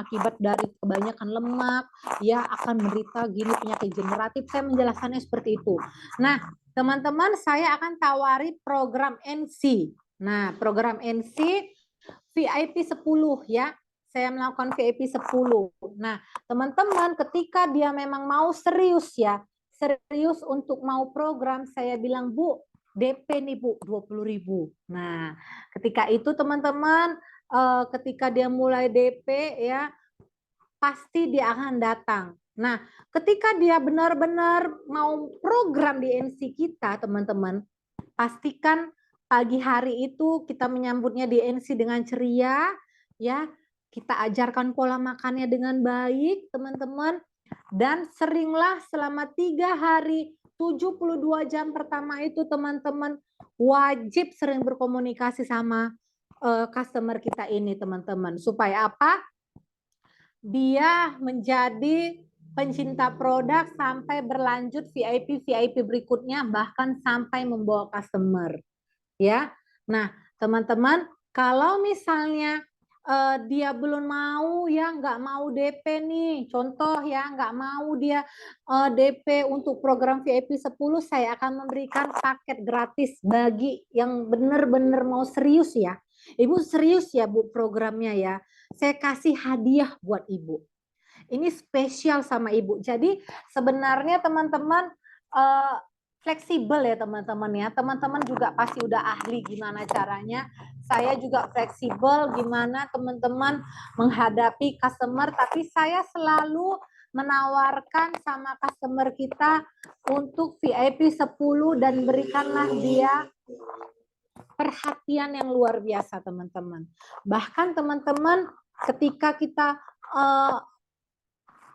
akibat dari kebanyakan lemak, ya akan menderita gini penyakit generatif. Saya menjelaskannya seperti itu. Nah, teman-teman, saya akan tawari program NC. Nah, program NC VIP 10 ya. Saya melakukan VIP 10. Nah, teman-teman, ketika dia memang mau serius ya, serius untuk mau program, saya bilang, Bu, DP nih Bu, 20.000. Nah, ketika itu teman-teman, ketika dia mulai DP ya, pasti dia akan datang. Nah, ketika dia benar-benar mau program di NC kita, teman-teman, pastikan pagi hari itu kita menyambutnya di NC dengan ceria, ya. Kita ajarkan pola makannya dengan baik, teman-teman. Dan seringlah selama 3 hari, 72 jam pertama itu teman-teman wajib sering berkomunikasi sama customer kita ini, teman-teman. Supaya apa? Dia menjadi pencinta produk sampai berlanjut VIP berikutnya, bahkan sampai membawa customer. Ya, nah teman-teman, kalau misalnya dia belum mau, ya nggak mau DP nih, contoh ya, nggak mau dia DP untuk program VIP 10, saya akan memberikan paket gratis bagi yang benar-benar mau serius ya. Ibu serius ya Bu programnya ya, saya kasih hadiah buat Ibu. Ini spesial sama Ibu. Jadi sebenarnya teman-teman fleksibel ya teman-teman ya. Teman-teman juga pasti udah ahli gimana caranya. Saya juga fleksibel gimana teman-teman menghadapi customer. Tapi saya selalu menawarkan sama customer kita untuk VIP 10 dan berikanlah dia perhatian yang luar biasa teman-teman. Bahkan teman-teman ketika kita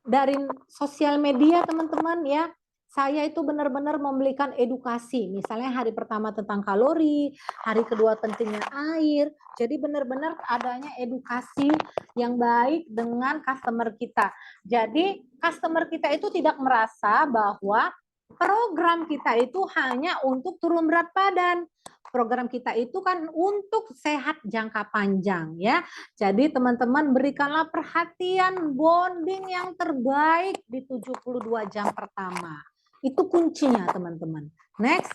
dari sosial media teman-teman ya, saya itu benar-benar memberikan edukasi. Misalnya hari pertama tentang kalori, hari kedua pentingnya air. Jadi benar-benar adanya edukasi yang baik dengan customer kita. Jadi customer kita itu tidak merasa bahwa program kita itu hanya untuk turun berat badan. Program kita itu kan untuk sehat jangka panjang ya. Jadi teman-teman berikanlah perhatian bonding yang terbaik di 72 jam pertama. Itu kuncinya teman-teman. Next.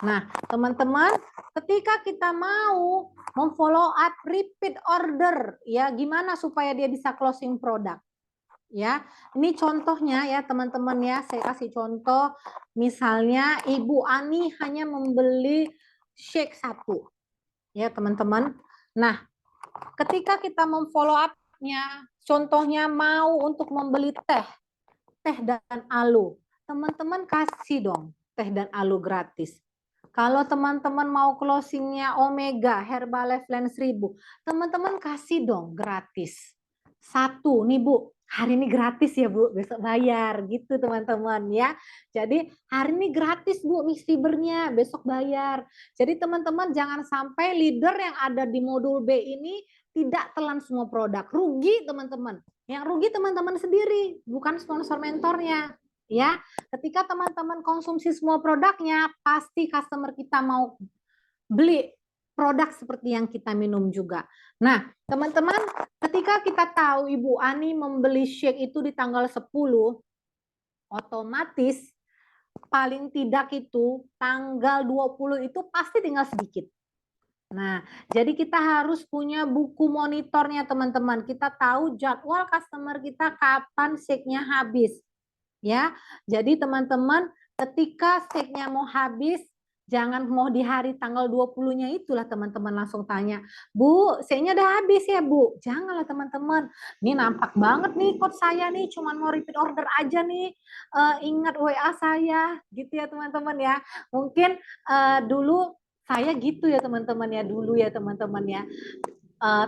Nah, teman-teman, ketika kita mau memfollow up repeat order, ya gimana supaya dia bisa closing produk? Ya, ini contohnya ya teman-teman ya, saya kasih contoh. Misalnya Ibu Ani hanya membeli shake 1. Ya, teman-teman. Nah, ketika kita memfollow up-nya, contohnya mau untuk membeli teh dan aloe. Teman-teman kasih dong teh dan aloe gratis. Kalau teman-teman mau closingnya Omega Herbalife Blend 1000, teman-teman kasih dong gratis. 1 nih Bu, hari ini gratis ya Bu, besok bayar gitu teman-teman ya. Jadi hari ini gratis Bu mix fibernya, besok bayar. Jadi teman-teman jangan sampai leader yang ada di modul B ini tidak telan semua produk. Rugi teman-teman. Yang rugi teman-teman sendiri, bukan sponsor mentornya. Ya, ketika teman-teman konsumsi semua produknya, pasti customer kita mau beli produk seperti yang kita minum juga. Nah, teman-teman, ketika kita tahu Ibu Ani membeli shake itu di tanggal 10, otomatis paling tidak itu tanggal 20 itu pasti tinggal sedikit. Nah, jadi kita harus punya buku monitornya teman-teman. Kita tahu jadwal customer kita kapan shake-nya habis. Ya, jadi teman-teman ketika shake-nya mau habis, jangan mau di hari tanggal 20-nya itulah teman-teman langsung tanya, Bu, shake-nya udah habis ya Bu? Janganlah teman-teman, ini nampak banget nih code saya nih, cuman mau repeat order aja nih, ingat WA saya, gitu ya teman-teman ya. Mungkin dulu saya gitu ya teman-teman ya, dulu ya teman-teman ya.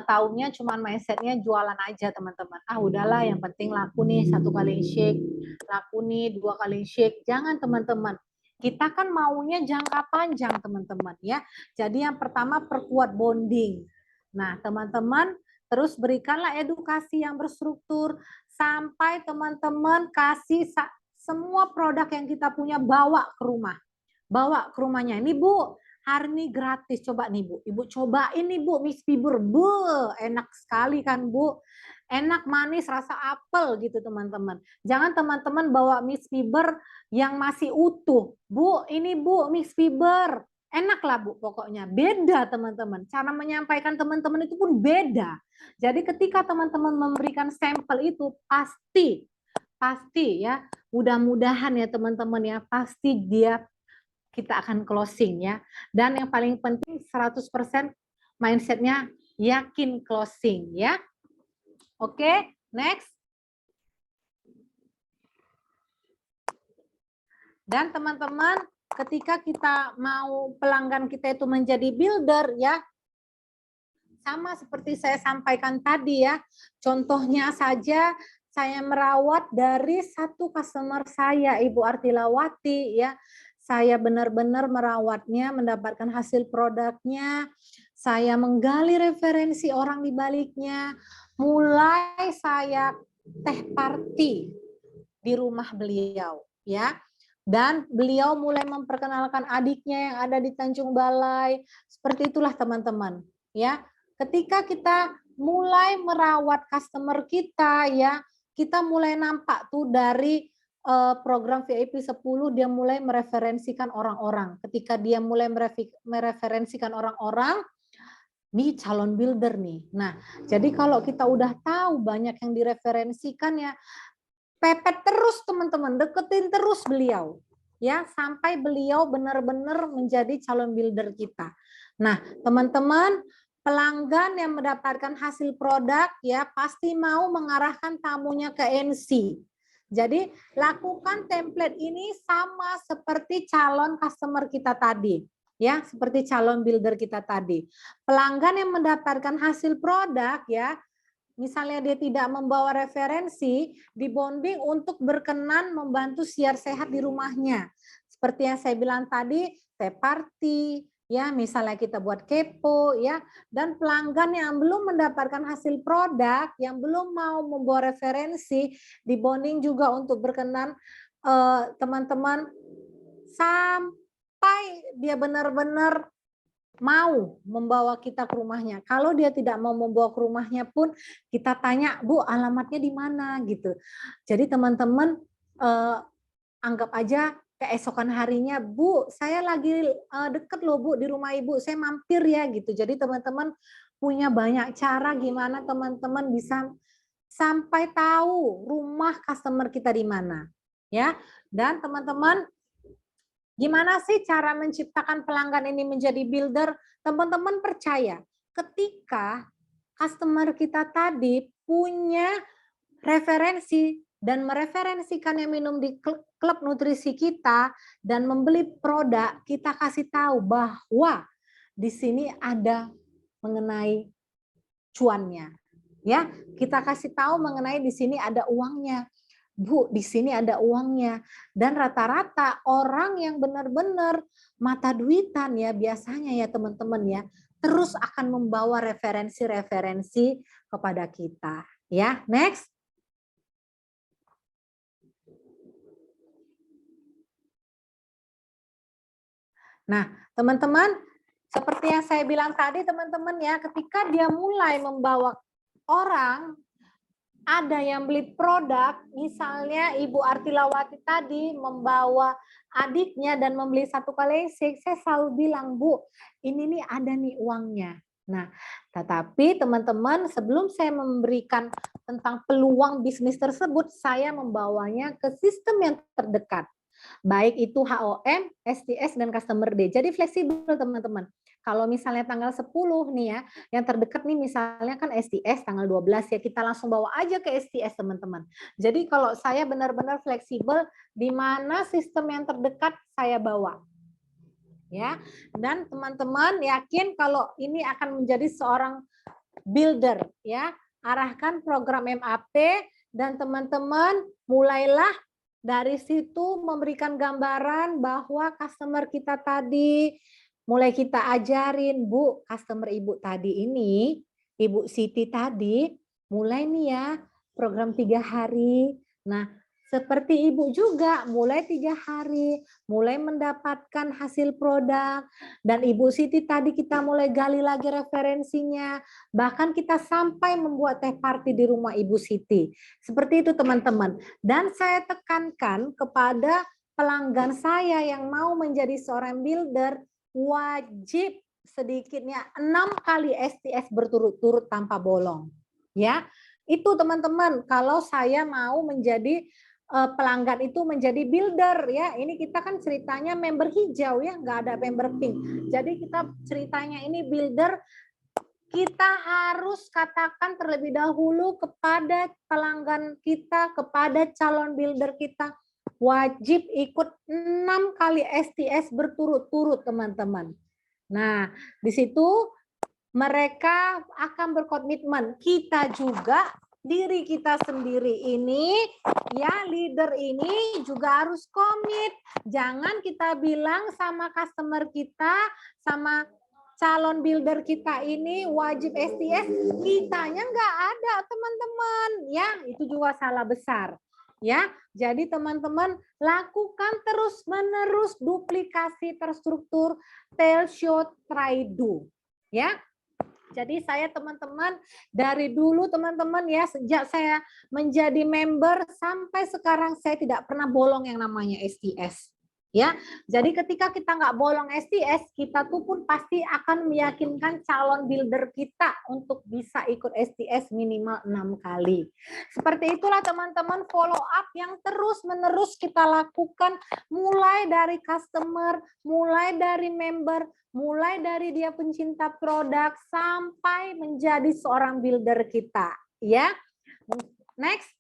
Taunya cuman mindsetnya jualan aja teman-teman. Ah udahlah yang penting laku nih 1 kali shake, laku nih 2 kali shake. Jangan teman-teman. Kita kan maunya jangka panjang teman-teman ya. Jadi yang pertama perkuat bonding. Nah teman-teman terus berikanlah edukasi yang berstruktur sampai teman-teman kasih semua produk yang kita punya bawa ke rumah. Bawa ke rumahnya. Ini Bu, hari ini gratis, coba nih Bu. Ibu cobain nih Bu, mix fiber. Bu, enak sekali kan Bu. Enak, manis, rasa apel gitu teman-teman. Jangan teman-teman bawa mix fiber yang masih utuh. Bu, ini Bu, mix fiber. Enak lah Bu pokoknya. Beda teman-teman. Cara menyampaikan teman-teman itu pun beda. Jadi ketika teman-teman memberikan sampel itu pasti ya, mudah-mudahan ya teman-teman ya, pasti dia kita akan closing ya. Dan yang paling penting 100% mindsetnya yakin closing ya. Oke, Next. Dan teman-teman, ketika kita mau pelanggan kita itu menjadi builder ya, sama seperti saya sampaikan tadi ya, contohnya saja saya merawat dari satu customer saya, Ibu Artilawati ya, saya benar-benar merawatnya, mendapatkan hasil produknya, saya menggali referensi orang di baliknya, mulai saya teh party di rumah beliau ya. Dan beliau mulai memperkenalkan adiknya yang ada di Tanjung Balai. Seperti itulah teman-teman ya. Ketika kita mulai merawat customer kita ya, kita mulai nampak tuh dari program VIP 10 dia mulai mereferensikan orang-orang. Ketika dia mulai mereferensikan orang-orang, nih calon builder nih. Nah, jadi kalau kita udah tahu banyak yang direferensikan ya, pepet terus teman-teman, deketin terus beliau ya sampai beliau benar-benar menjadi calon builder kita. Nah, teman-teman, pelanggan yang mendapatkan hasil produk ya pasti mau mengarahkan tamunya ke NC. Jadi, lakukan template ini sama seperti calon customer kita tadi. Ya, seperti calon builder kita tadi. Pelanggan yang mendapatkan hasil produk ya, misalnya dia tidak membawa referensi, dibonding untuk berkenan membantu siar sehat di rumahnya. Seperti yang saya bilang tadi, teh party, ya misalnya kita buat kepo, ya. Dan pelanggan yang belum mendapatkan hasil produk, yang belum mau membawa referensi, dibonding juga untuk berkenan teman-teman sampai dia benar-benar mau membawa kita ke rumahnya. Kalau dia tidak mau membawa ke rumahnya pun kita tanya, Bu, alamatnya di mana gitu. Jadi teman-teman anggap aja keesokan harinya, Bu, saya lagi deket loh Bu di rumah Ibu, saya mampir ya gitu. Jadi teman-teman punya banyak cara gimana teman-teman bisa sampai tahu rumah customer kita di mana. Ya. Dan teman-teman, gimana sih cara menciptakan pelanggan ini menjadi builder? Teman-teman percaya, ketika customer kita tadi punya referensi dan mereferensikannya minum di klub nutrisi kita dan membeli produk, kita kasih tahu bahwa di sini ada mengenai cuannya. Ya, kita kasih tahu mengenai di sini ada uangnya. Bu, di sini ada uangnya. Dan rata-rata orang yang benar-benar mata duitan ya biasanya ya teman-teman ya, terus akan membawa referensi-referensi kepada kita. Ya, next. Nah, teman-teman, seperti yang saya bilang tadi teman-teman ya, ketika dia mulai membawa orang, ada yang beli produk, misalnya Ibu Artilawati tadi membawa adiknya dan membeli satu kaleng-sik, saya selalu bilang, Bu, ini nih ada nih uangnya. Nah, tetapi teman-teman sebelum saya memberikan tentang peluang bisnis tersebut, saya membawanya ke sistem yang terdekat. Baik itu HOM, STS, dan Customer D. Jadi fleksibel teman-teman. Kalau misalnya tanggal 10 nih ya, yang terdekat nih misalnya kan STS tanggal 12 ya, kita langsung bawa aja ke STS teman-teman. Jadi kalau saya benar-benar fleksibel, di mana sistem yang terdekat saya bawa. Ya, dan teman-teman yakin kalau ini akan menjadi seorang builder ya, arahkan program MAP dan teman-teman mulailah dari situ memberikan gambaran bahwa customer kita tadi mulai kita ajarin, Bu, customer Ibu tadi ini, Ibu Siti tadi, mulai nih ya, program 3 hari. Nah, seperti Ibu juga, mulai 3 hari, mulai mendapatkan hasil produk. Dan Ibu Siti tadi kita mulai gali lagi referensinya. Bahkan kita sampai membuat teh party di rumah Ibu Siti. Seperti itu teman-teman. Dan saya tekankan kepada pelanggan saya yang mau menjadi seorang builder, wajib sedikitnya 6 kali STS berturut-turut tanpa bolong. Ya, itu teman-teman kalau saya mau menjadi pelanggan itu menjadi builder ya. Ini kita kan ceritanya member hijau ya, nggak ada member pink. Jadi kita ceritanya ini builder kita harus katakan terlebih dahulu kepada pelanggan kita, kepada calon builder kita, wajib ikut 6 kali STS berturut-turut, teman-teman. Nah, di situ mereka akan berkomitmen. Kita juga, diri kita sendiri ini, ya leader ini juga harus komit. Jangan kita bilang sama customer kita, sama calon builder kita ini wajib STS, kitanya nggak ada, teman-teman. Ya, itu juga salah besar. Ya, jadi teman-teman lakukan terus-menerus duplikasi terstruktur, tell, show, try, do. Ya, jadi saya teman-teman dari dulu teman-teman ya, sejak saya menjadi member sampai sekarang saya tidak pernah bolong yang namanya STS. Ya, jadi ketika kita nggak bolong STS, kita tuh pun pasti akan meyakinkan calon builder kita untuk bisa ikut STS minimal 6 kali. Seperti itulah teman-teman follow up yang terus-menerus kita lakukan mulai dari customer, mulai dari member, mulai dari dia pencinta produk sampai menjadi seorang builder kita, ya. Next.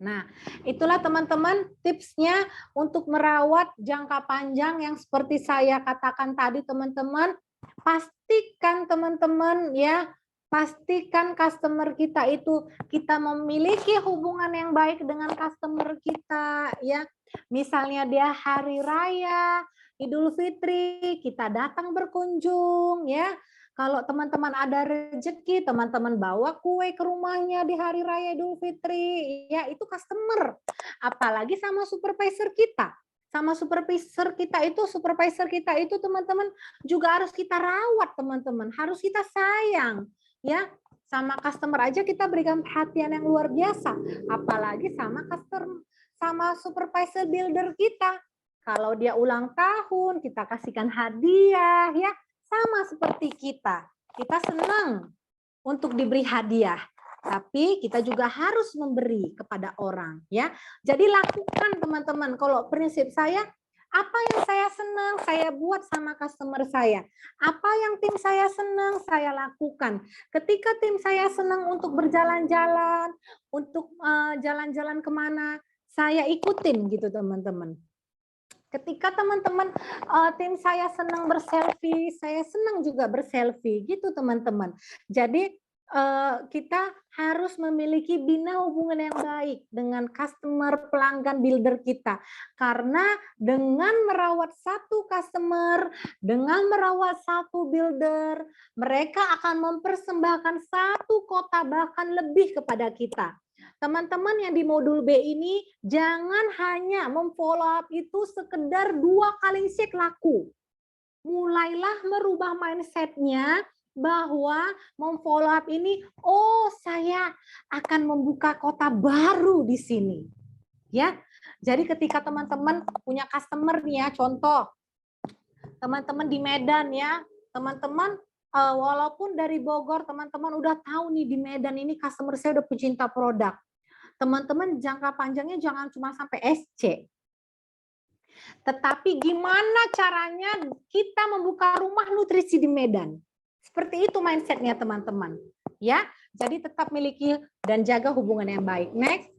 Nah, itulah teman-teman tipsnya untuk merawat jangka panjang yang seperti saya katakan tadi, teman-teman. Pastikan teman-teman ya, pastikan customer kita itu kita memiliki hubungan yang baik dengan customer kita ya. Misalnya dia hari raya, Idul Fitri, kita datang berkunjung ya. Kalau teman-teman ada rezeki, teman-teman bawa kue ke rumahnya di hari raya Idul Fitri, ya itu customer. Apalagi sama supervisor kita. Sama supervisor kita itu teman-teman juga harus kita rawat, teman-teman. Harus kita sayang, ya. Sama customer aja kita berikan perhatian yang luar biasa, apalagi sama customer, sama supervisor builder kita. Kalau dia ulang tahun, kita kasihkan hadiah, ya. Sama seperti kita senang untuk diberi hadiah, tapi kita juga harus memberi kepada orang, ya. Jadi lakukan teman-teman. Kalau prinsip saya, apa yang saya senang saya buat sama customer saya. Apa yang tim saya senang saya lakukan. Ketika tim saya senang untuk berjalan-jalan, untuk jalan-jalan kemana, saya ikutin gitu teman-teman. Ketika teman-teman tim saya senang berselfie, saya senang juga berselfie gitu teman-teman. Jadi kita harus memiliki bina hubungan yang baik dengan customer, pelanggan, builder kita. Karena dengan merawat satu customer, dengan merawat satu builder, mereka akan mempersembahkan satu kota bahkan lebih kepada kita. Teman-teman yang di modul B ini jangan hanya memfollow up itu sekedar 2 kali cek laku. Mulailah merubah mindset-nya bahwa memfollow up ini, oh saya akan membuka kota baru di sini. Ya, jadi ketika teman-teman punya customer nih ya, contoh teman-teman di Medan ya, teman-teman walaupun dari Bogor teman-teman udah tahu nih di Medan ini customer saya udah pecinta produk. Teman-teman jangka panjangnya jangan cuma sampai SC. Tetapi gimana caranya kita membuka rumah nutrisi di Medan? Seperti itu mindsetnya teman-teman. Ya, jadi tetap miliki dan jaga hubungan yang baik. Next.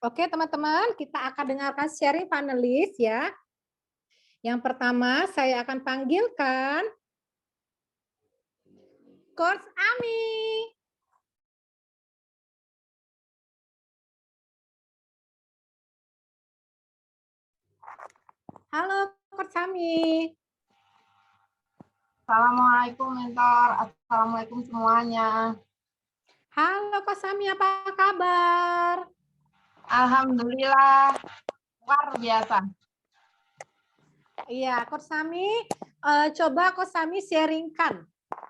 Oke teman-teman, kita akan dengarkan sharing panelis ya. Yang pertama saya akan panggilkan Coach Ami. Halo Coach Ami. Assalamualaikum mentor, assalamualaikum semuanya. Halo Coach Ami, apa kabar? Alhamdulillah luar biasa. Iya, Coach Ami, coba Coach Ami sharingkan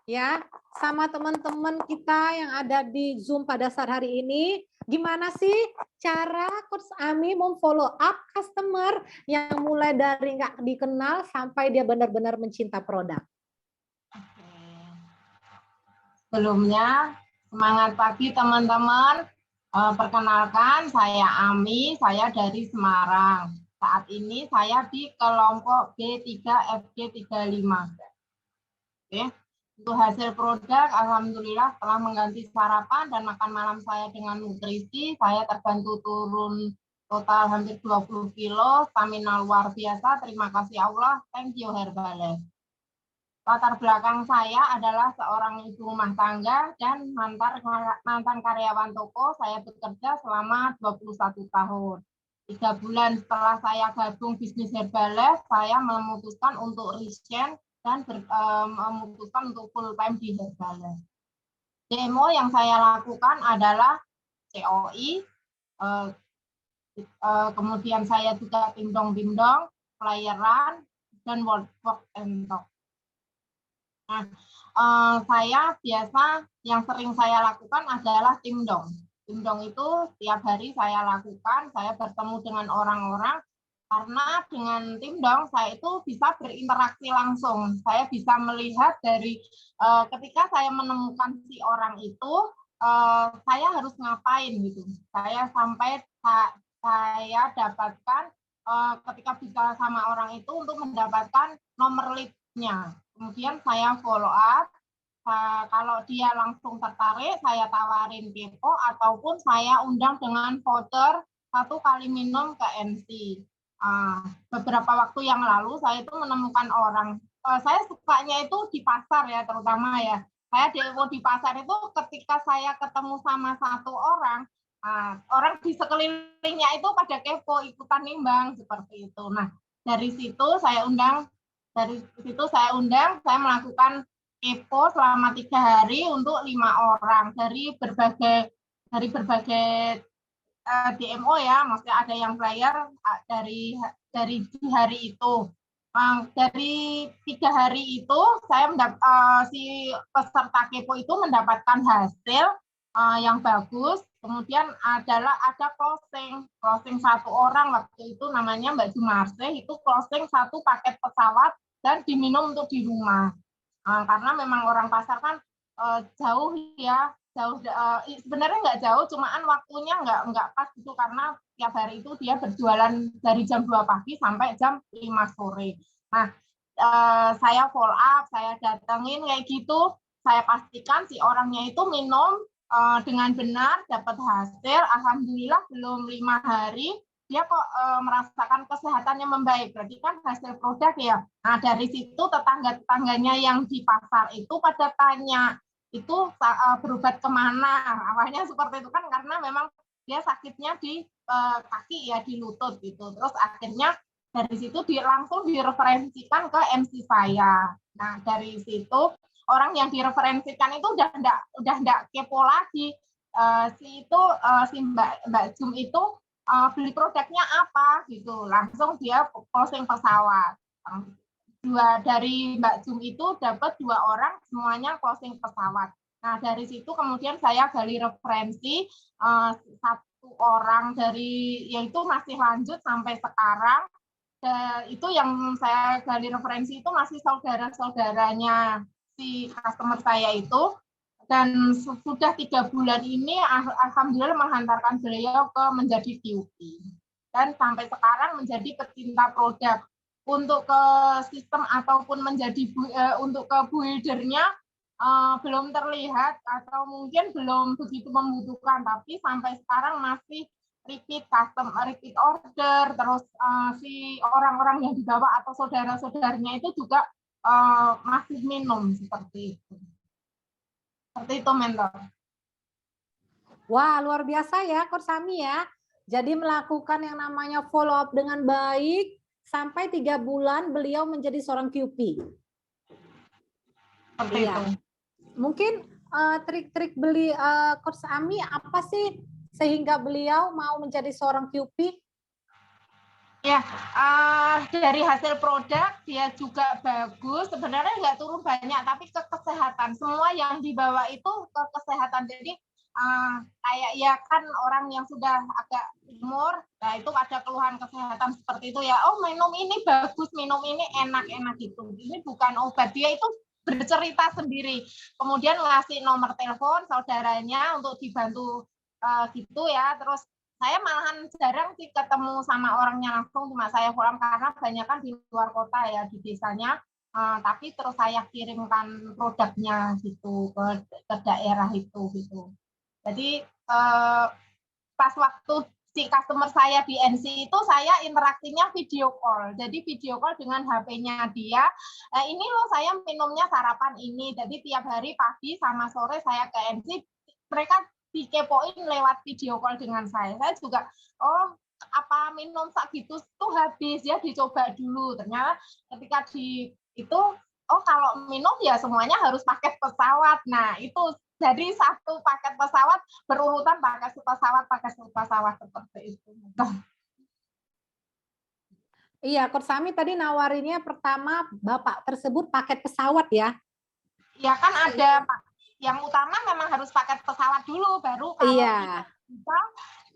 ya sama teman-teman kita yang ada di Zoom pada saat hari ini, gimana sih cara Coach Ami memfollow up customer yang mulai dari nggak dikenal sampai dia benar-benar mencinta produk. Sebelumnya, semangat pagi teman-teman. Perkenalkan, saya Ami, saya dari Semarang. Saat ini saya di kelompok B3FG35. Oke. Untuk hasil produk, alhamdulillah telah mengganti sarapan dan makan malam saya dengan nutrisi. Saya terbantu turun total hampir 20 kilo, stamina luar biasa. Terima kasih Allah. Thank you Herbalife. Latar belakang saya adalah seorang ibu rumah tangga dan mantan karyawan toko. Saya bekerja selama 21 tahun. 3 bulan setelah saya gabung bisnis Herbalife, saya memutuskan untuk resign dan memutuskan untuk full time di Herbalife. Demo yang saya lakukan adalah COI, kemudian saya juga bimdong, playeran, dan walk and talk. Nah, saya biasa yang sering saya lakukan adalah timdong. Timdong itu setiap hari saya lakukan, saya bertemu dengan orang-orang, karena dengan timdong saya itu bisa berinteraksi langsung. Saya bisa melihat dari ketika saya menemukan si orang itu, saya harus ngapain gitu. Saya dapatkan ketika bicara sama orang itu untuk mendapatkan nomor lead-nya. Kemudian saya follow up. Kalau dia langsung tertarik, saya tawarin kepo ataupun saya undang dengan voucher 1 kali minum ke MC. Beberapa waktu yang lalu saya itu menemukan orang. Saya sukanya itu di pasar ya, terutama ya. Saya demo di pasar itu ketika saya ketemu sama satu orang, orang di sekelilingnya itu pada kepo, ikutan nimbang seperti itu. Nah, dari situ saya undang, saya melakukan kepo selama 3 hari untuk 5 orang dari berbagai DMO ya, maksudnya ada yang player dari hari itu. Dari 3 hari itu saya si peserta kepo itu mendapatkan hasil yang bagus. Kemudian ada closing 1 orang waktu itu namanya Mbak Jumarse, itu closing 1 paket pesawat dan diminum untuk di rumah. Karena memang orang pasar kan jauh ya, sebenarnya nggak jauh, cuman waktunya nggak pas gitu, karena tiap hari itu dia berjualan dari jam 2 pagi sampai jam 5 sore. Nah, saya follow up, saya datengin kayak gitu, saya pastikan si orangnya itu minum dengan benar, dapat hasil. Alhamdulillah belum 5 hari dia kok merasakan kesehatannya membaik, berarti kan hasil produk ya. Nah, dari situ tetangga-tetangganya yang di pasar itu pada tanya, itu berobat kemana? Awalnya seperti itu kan, karena memang dia sakitnya di kaki ya, di lutut gitu. Terus akhirnya dari situ langsung direferensikan ke MC saya. Nah, dari situ orang yang direferensikan itu udah enggak kepo lagi. Si Mbak Jum itu beli produknya apa gitu, langsung dia closing pesawat. Dari Mbak Jum itu dapat 2 orang semuanya closing pesawat. Nah, dari situ kemudian saya gali referensi 1 orang dari yaitu masih lanjut sampai sekarang. Itu yang saya gali referensi itu masih saudara-saudaranya si customer saya itu, dan sudah 3 bulan ini alhamdulillah menghantarkan beliau ke menjadi QP dan sampai sekarang menjadi pecinta produk. Untuk ke sistem ataupun menjadi untuk ke buildernya belum terlihat atau mungkin belum begitu membutuhkan, tapi sampai sekarang masih repeat order, terus si orang-orang yang dibawa atau saudara-saudaranya itu juga masih minum seperti itu. Seperti itu, mentor. Wah, luar biasa ya, Coach Sami ya. Jadi melakukan yang namanya follow up dengan baik, sampai 3 bulan beliau menjadi seorang QP. Seperti itu. Mungkin trik-trik Coach Sami apa sih sehingga beliau mau menjadi seorang QP? Ya, dari hasil produk dia juga bagus. Sebenarnya nggak turun banyak, tapi ke kesehatan. Semua yang dibawa itu ke kesehatan. Jadi kayak ya kan orang yang sudah agak umur, nah itu ada keluhan kesehatan seperti itu ya. Oh, minum ini bagus, minum ini enak-enak gitu. Ini bukan obat. Dia itu bercerita sendiri. Kemudian ngasih nomor telepon saudaranya untuk dibantu gitu ya. Terus saya malahan jarang sih ketemu sama orangnya langsung, cuma saya pulang karena banyak kan di luar kota ya, di desanya. Tapi terus saya kirimkan produknya gitu ke daerah itu gitu. Jadi pas waktu si customer saya di NC itu saya interaksinya video call. Jadi video call dengan HP-nya dia. Ini loh saya minumnya sarapan ini. Jadi tiap hari pagi sama sore saya ke NC, mereka dikepoin lewat video call dengan saya. Saya juga, oh apa minum sak gitu tuh habis ya, dicoba dulu. Ternyata ketika di itu, oh kalau minum ya semuanya harus pakai pesawat. Nah itu jadi satu paket pesawat berurutan pakai pesawat seperti itu. Iya, Coach Sami tadi nawarinnya pertama Bapak tersebut paket pesawat ya? Ya kan ada yang utama memang harus paket pesawat dulu, baru kalau bisa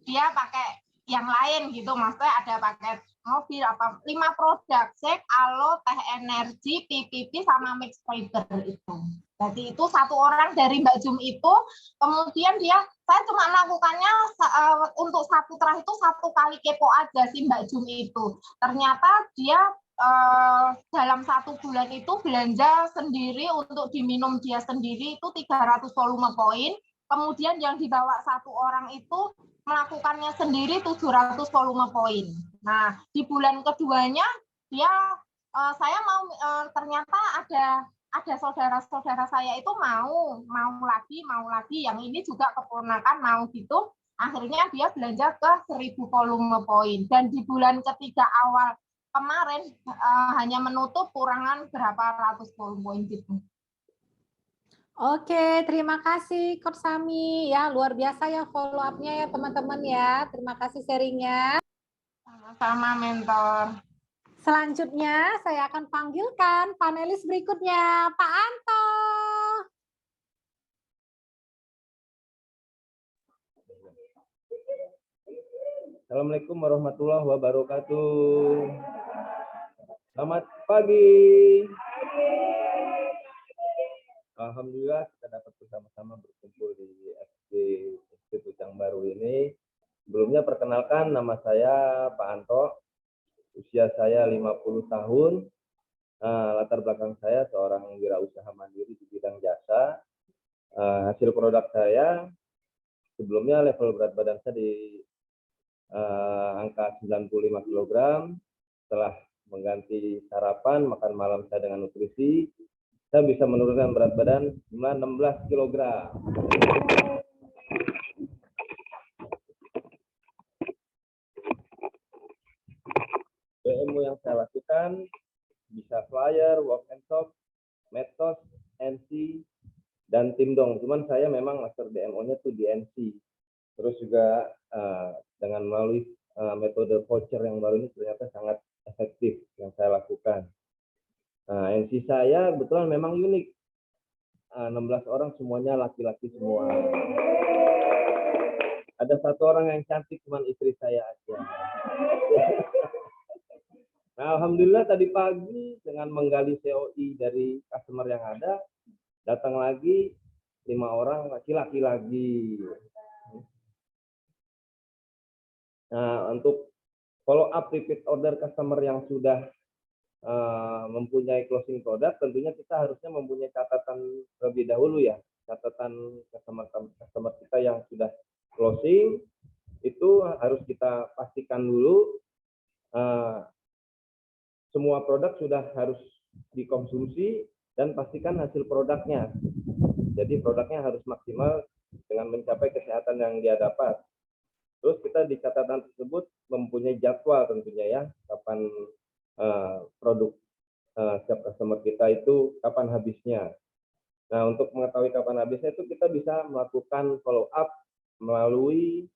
dia pakai yang lain gitu. Maksudnya ada paket mobil apa 5 produk, Sek, Alo, Teh Energi, PPP sama Mix Fiber itu. Jadi itu satu orang dari Mbak Jum itu, kemudian saya cuma melakukannya untuk satu terakhir itu 1 kali kepo aja sih Mbak Jum itu. Ternyata dia dalam 1 bulan itu belanja sendiri untuk diminum dia sendiri itu 300 volume poin. Kemudian yang dibawa 1 orang itu melakukannya sendiri 700 volume poin. Nah, di bulan keduanya dia saya mau ternyata ada saudara-saudara saya itu mau lagi yang ini juga keponakan mau gitu. Akhirnya dia belanja ke 1000 volume poin dan di bulan ketiga awal kemarin hanya menutup kurangan berapa ratus volume poin gitu. Oke, terima kasih Coach Sami ya, luar biasa ya follow up-nya ya teman-teman ya. Terima kasih sharingnya. Sama-sama mentor. Selanjutnya saya akan panggilkan panelis berikutnya, Pak Anto. Assalamualaikum warahmatullahi wabarakatuh. Selamat pagi. Alhamdulillah kita dapat bersama-sama berkumpul di SD Institut yang baru ini. Sebelumnya perkenalkan, nama saya Pak Anto. Usia saya 50 tahun. Latar belakang saya seorang wirausaha mandiri di bidang jasa. Hasil produk saya sebelumnya level berat badan saya di angka 95 kg. Setelah mengganti sarapan, makan malam saya dengan nutrisi, saya bisa menurunkan berat badan 16 kg. BMU yang saya lakukan bisa flyer, walk and talk, metos, NC, dan timdong. Cuman saya memang master DMO-nya tuh di NC. Terus juga dengan melalui metode voucher yang baru ini ternyata sangat efektif yang saya lakukan. NC saya kebetulan memang unik. 16 orang semuanya laki-laki semua. Ada 1 orang yang cantik, cuman istri saya aja. Nah, alhamdulillah tadi pagi dengan menggali COI dari customer yang ada, datang lagi 5 orang laki-laki lagi. Nah, untuk follow up repeat order customer yang sudah mempunyai closing product, tentunya kita harusnya mempunyai catatan terlebih dahulu ya. Catatan customer kita yang sudah closing, itu harus kita pastikan dulu semua produk sudah harus dikonsumsi dan pastikan hasil produknya. Jadi produknya harus maksimal dengan mencapai kesehatan yang dia dapat. Terus kita di catatan tersebut mempunyai jadwal tentunya ya, kapan produk setiap customer kita itu kapan habisnya. Nah, untuk mengetahui kapan habisnya itu kita bisa melakukan follow up melalui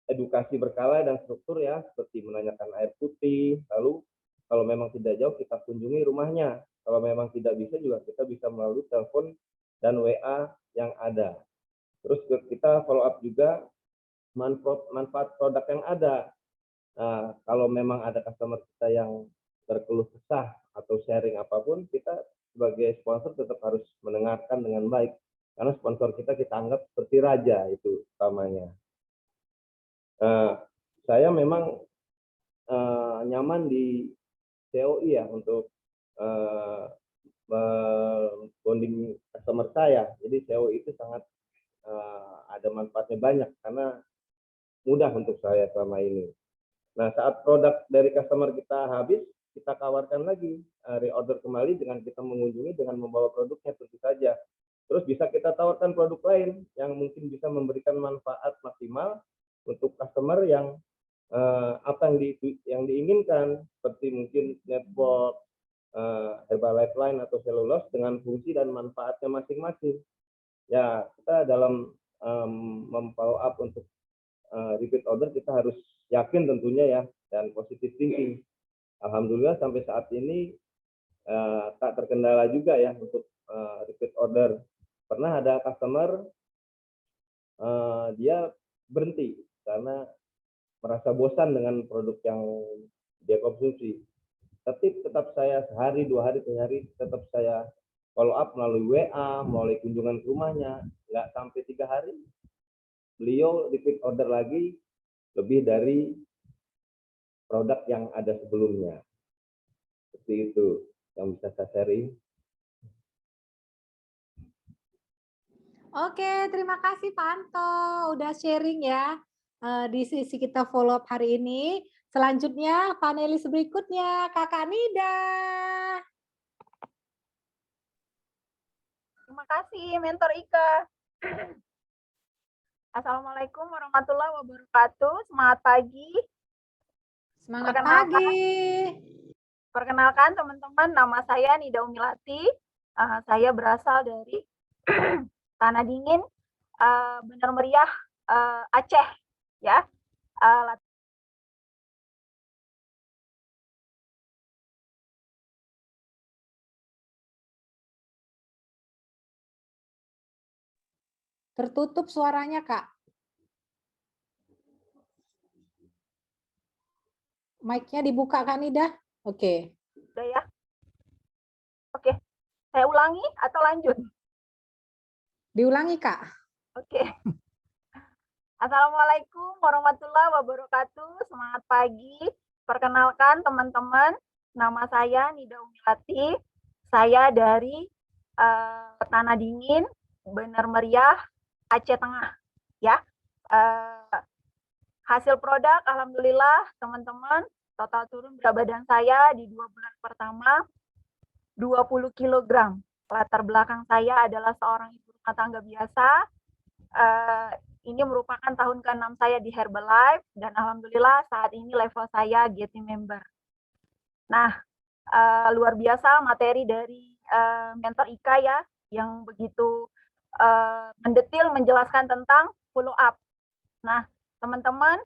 edukasi berkala dan struktur ya, seperti menanyakan air putih, lalu kalau memang tidak jauh kita kunjungi rumahnya. Kalau memang tidak bisa juga kita bisa melalui telepon dan WA yang ada. Terus kita follow up juga manfaat produk yang ada. Nah, kalau memang ada customer kita yang berkeluh kesah atau sharing apapun, kita sebagai sponsor tetap harus mendengarkan dengan baik. Karena sponsor kita anggap seperti raja, itu utamanya. Saya memang nyaman di COI ya untuk bonding customer saya. Jadi COI itu sangat ada manfaatnya banyak karena mudah untuk saya selama ini. Nah, saat produk dari customer kita habis, kita tawarkan lagi reorder kembali dengan kita mengunjungi dengan membawa produknya tentu saja. Terus bisa kita tawarkan produk lain yang mungkin bisa memberikan manfaat maksimal untuk customer yang apa yang diinginkan, seperti mungkin network, Herbalife Line atau Cellulose dengan fungsi dan manfaatnya masing-masing. Ya, kita dalam memfollow up untuk repeat order kita harus yakin tentunya ya, dan positive thinking. Alhamdulillah sampai saat ini tak terkendala juga ya untuk repeat order. Pernah ada customer dia berhenti karena merasa bosan dengan produk yang dia konsumsi. Tapi tetap saya sehari, 2 hari, 3 hari tetap saya follow up melalui WA, melalui kunjungan ke rumahnya. Nggak sampai 3 hari, beliau repeat order lagi lebih dari produk yang ada sebelumnya. Seperti itu yang bisa saya sharing. Oke, terima kasih Pak Anto udah sharing ya di sisi kita follow up hari ini. Selanjutnya panelis berikutnya Kakak Nida. Terima kasih Mentor Ika. Assalamualaikum warahmatullahi wabarakatuh. Semangat pagi. Semangat pagi. Perkenalkan teman-teman, nama saya Nida Umilati. Saya berasal dari Tanah Dingin, Benar Meriah, Aceh, ya. Tertutup suaranya, Kak. Mic-nya dibuka, Kak Nida. Oke. Udah ya. Oke. Saya ulangi atau lanjut? Diulangi, Kak. Oke. Assalamualaikum warahmatullahi wabarakatuh. Semangat pagi. Perkenalkan teman-teman, nama saya Nida Umilati. Saya dari Tanah Dingin, Benar Meriah, Aceh Tengah. Ya. Hasil produk, alhamdulillah teman-teman, total turun berat badan saya di 2 bulan pertama 20 kg. Latar belakang saya adalah seorang ibu rumah tangga biasa. Ini merupakan tahun ke-6 saya di Herbalife, dan alhamdulillah saat ini level saya GT member. Nah, luar biasa materi dari Mentor Ika ya, yang begitu mendetil menjelaskan tentang follow up. Nah, teman-teman,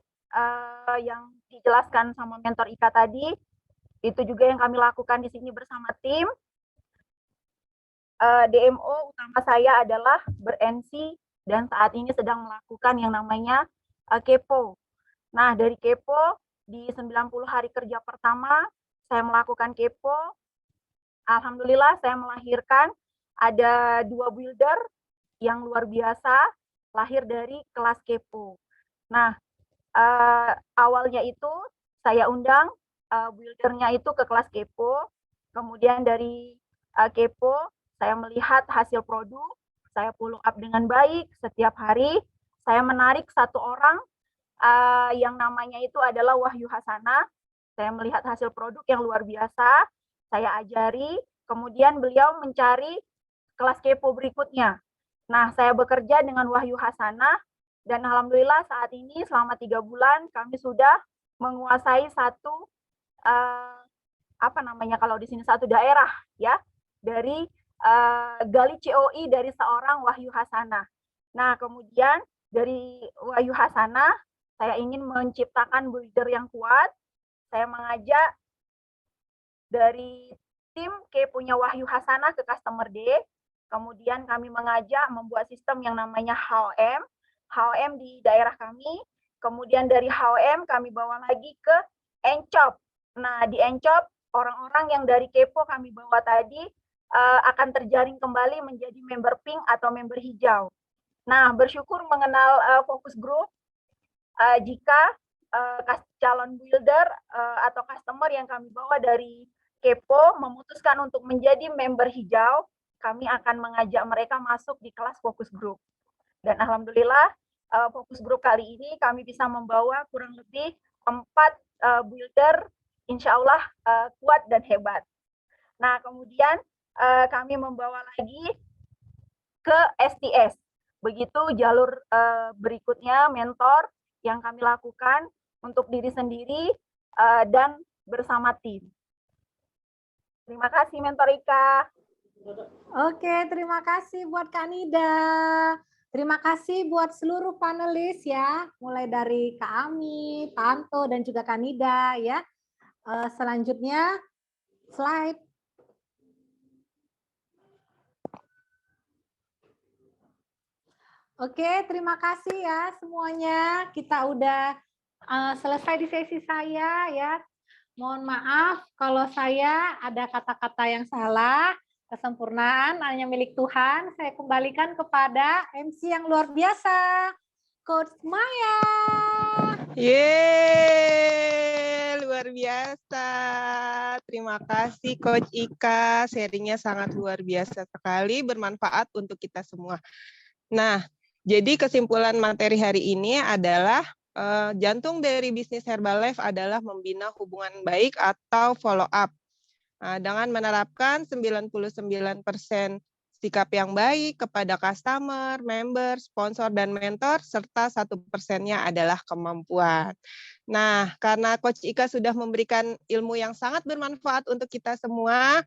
yang dijelaskan sama Mentor Ika tadi, itu juga yang kami lakukan di sini bersama tim. DMO utama saya adalah ber-NC dan saat ini sedang melakukan yang namanya kepo. Nah, dari kepo di 90 hari kerja pertama saya melakukan kepo. Alhamdulillah saya melahirkan ada 2 builder yang luar biasa lahir dari kelas kepo. Nah, awalnya itu saya undang buildernya itu ke kelas kepo, kemudian dari kepo saya melihat hasil produk, saya follow up dengan baik setiap hari. Saya menarik satu orang yang namanya itu adalah Wahyu Hasanah. Saya melihat hasil produk yang luar biasa, saya ajari, kemudian beliau mencari kelas kepo berikutnya. Nah, saya bekerja dengan Wahyu Hasanah, dan alhamdulillah saat ini selama 3 bulan kami sudah menguasai satu kalau di sini satu daerah ya, dari gali COI dari seorang Wahyu Hasanah. Nah, kemudian dari Wahyu Hasanah saya ingin menciptakan builder yang kuat. Saya mengajak dari tim punya Wahyu Hasanah ke customer D. Kemudian kami mengajak membuat sistem yang namanya HOM di daerah kami. Kemudian dari HOM kami bawa lagi ke Encop. Nah, di Encop orang-orang yang dari kepo kami bawa tadi akan terjaring kembali menjadi member pink atau member hijau. Nah, bersyukur mengenal fokus group, jika calon builder atau customer yang kami bawa dari Kepo memutuskan untuk menjadi member hijau, kami akan mengajak mereka masuk di kelas fokus group. Dan alhamdulillah fokus group kali ini kami bisa membawa kurang lebih 4 builder, insya Allah kuat dan hebat. Nah, kemudian kami membawa lagi ke STS. Begitu jalur berikutnya mentor yang kami lakukan untuk diri sendiri dan bersama tim. Terima kasih Mentor Ika. Oke, terima kasih buat Kak Nida. Terima kasih buat seluruh panelis ya, mulai dari Kak Ami, Pak Anto, dan juga Kak Nida ya. Selanjutnya, slide. Oke, terima kasih ya semuanya. Kita udah selesai di sesi saya ya. Mohon maaf kalau saya ada kata-kata yang salah. Kesempurnaan hanya milik Tuhan. Saya kembalikan kepada MC yang luar biasa, Coach Maya. Yeay, luar biasa. Terima kasih Coach Ika. Sharingnya sangat luar biasa sekali, bermanfaat untuk kita semua. Nah, jadi kesimpulan materi hari ini adalah jantung dari bisnis Herbalife adalah membina hubungan baik atau follow up. Nah, dengan menerapkan 99% sikap yang baik kepada customer, member, sponsor, dan mentor, serta 1%-nya adalah kemampuan. Nah, karena Coach Ika sudah memberikan ilmu yang sangat bermanfaat untuk kita semua,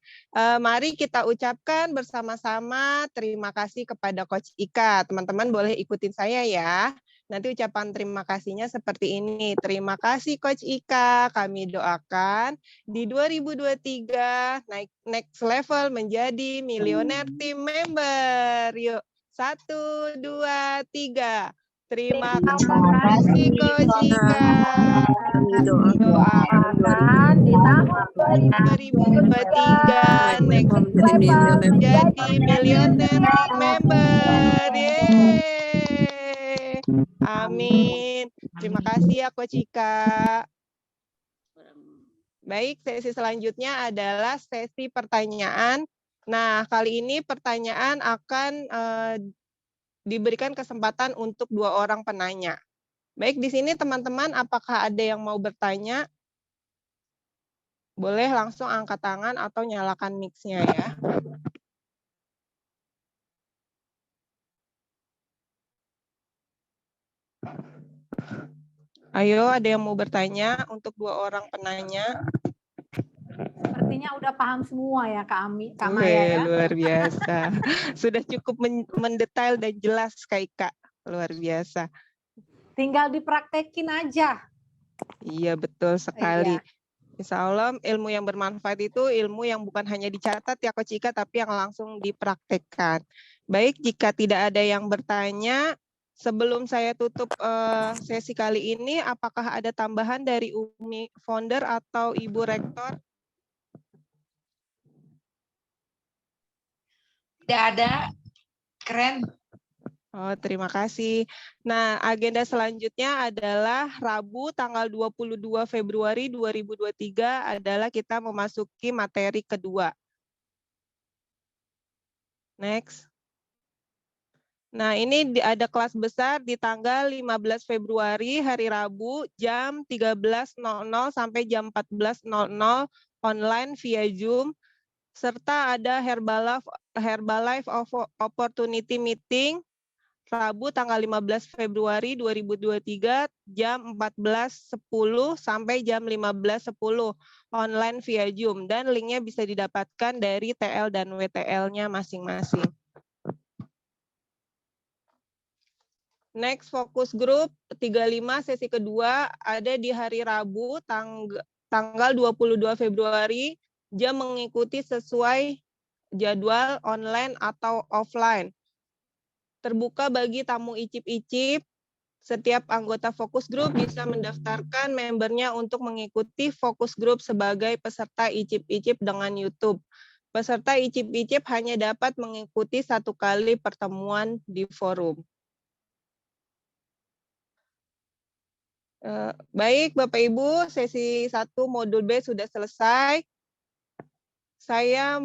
mari kita ucapkan bersama-sama terima kasih kepada Coach Ika. Teman-teman boleh ikutin saya ya. Nanti ucapan terima kasihnya seperti ini. Terima kasih Coach Ika, kami doakan di 2023 naik next level menjadi Millionaire Team Member. Yuk, 1, 2, 3. Terima kasih Coach Ika. Doakan di tahun 2023 next level menjadi Millionaire Team Member. Yeay. Amin. Terima kasih ya Coach Ika. Baik, sesi selanjutnya adalah sesi pertanyaan. Nah, kali ini pertanyaan akan diberikan kesempatan untuk 2 orang penanya. Baik, di sini teman-teman apakah ada yang mau bertanya? Boleh langsung angkat tangan atau nyalakan mic-nya ya. Ayo, ada yang mau bertanya untuk 2 orang penanya? Sepertinya udah paham semua ya Kak Ami, Kak Maya ya. Luar biasa. Sudah cukup mendetail dan jelas Kak Ika. Luar biasa. Tinggal dipraktekin aja. Iya, betul sekali. Iya. Insya Allah ilmu yang bermanfaat itu ilmu yang bukan hanya dicatat ya Coach Ika, tapi yang langsung dipraktekkan. Baik, jika tidak ada yang bertanya, sebelum saya tutup sesi kali ini, apakah ada tambahan dari Umi Founder atau Ibu Rektor? Tidak ada. Keren. Oh, terima kasih. Nah, agenda selanjutnya adalah Rabu tanggal 22 Februari 2023 adalah kita memasuki materi kedua. Next. Nah, ini ada kelas besar di tanggal 15 Februari hari Rabu jam 13.00 sampai jam 14.00 online via Zoom, serta ada Herbalife Opportunity Meeting Rabu tanggal 15 Februari 2023 jam 14.10 sampai jam 15.10 online via Zoom, dan linknya bisa didapatkan dari TL dan WTL-nya masing-masing. Next Focus Group 35 sesi kedua ada di hari Rabu tanggal 22 Februari, jam mengikuti sesuai jadwal online atau offline. Terbuka bagi tamu icip-icip. Setiap anggota fokus grup bisa mendaftarkan membernya untuk mengikuti fokus grup sebagai peserta icip-icip dengan YouTube. Peserta icip-icip hanya dapat mengikuti 1 kali pertemuan di forum. Baik, Bapak Ibu, sesi 1 modul B sudah selesai. Saya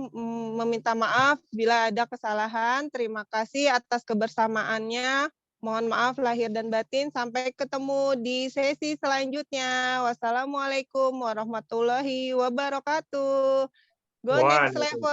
meminta maaf bila ada kesalahan. Terima kasih atas kebersamaannya. Mohon maaf lahir dan batin. Sampai ketemu di sesi selanjutnya. Wassalamualaikum warahmatullahi wabarakatuh. Go next level.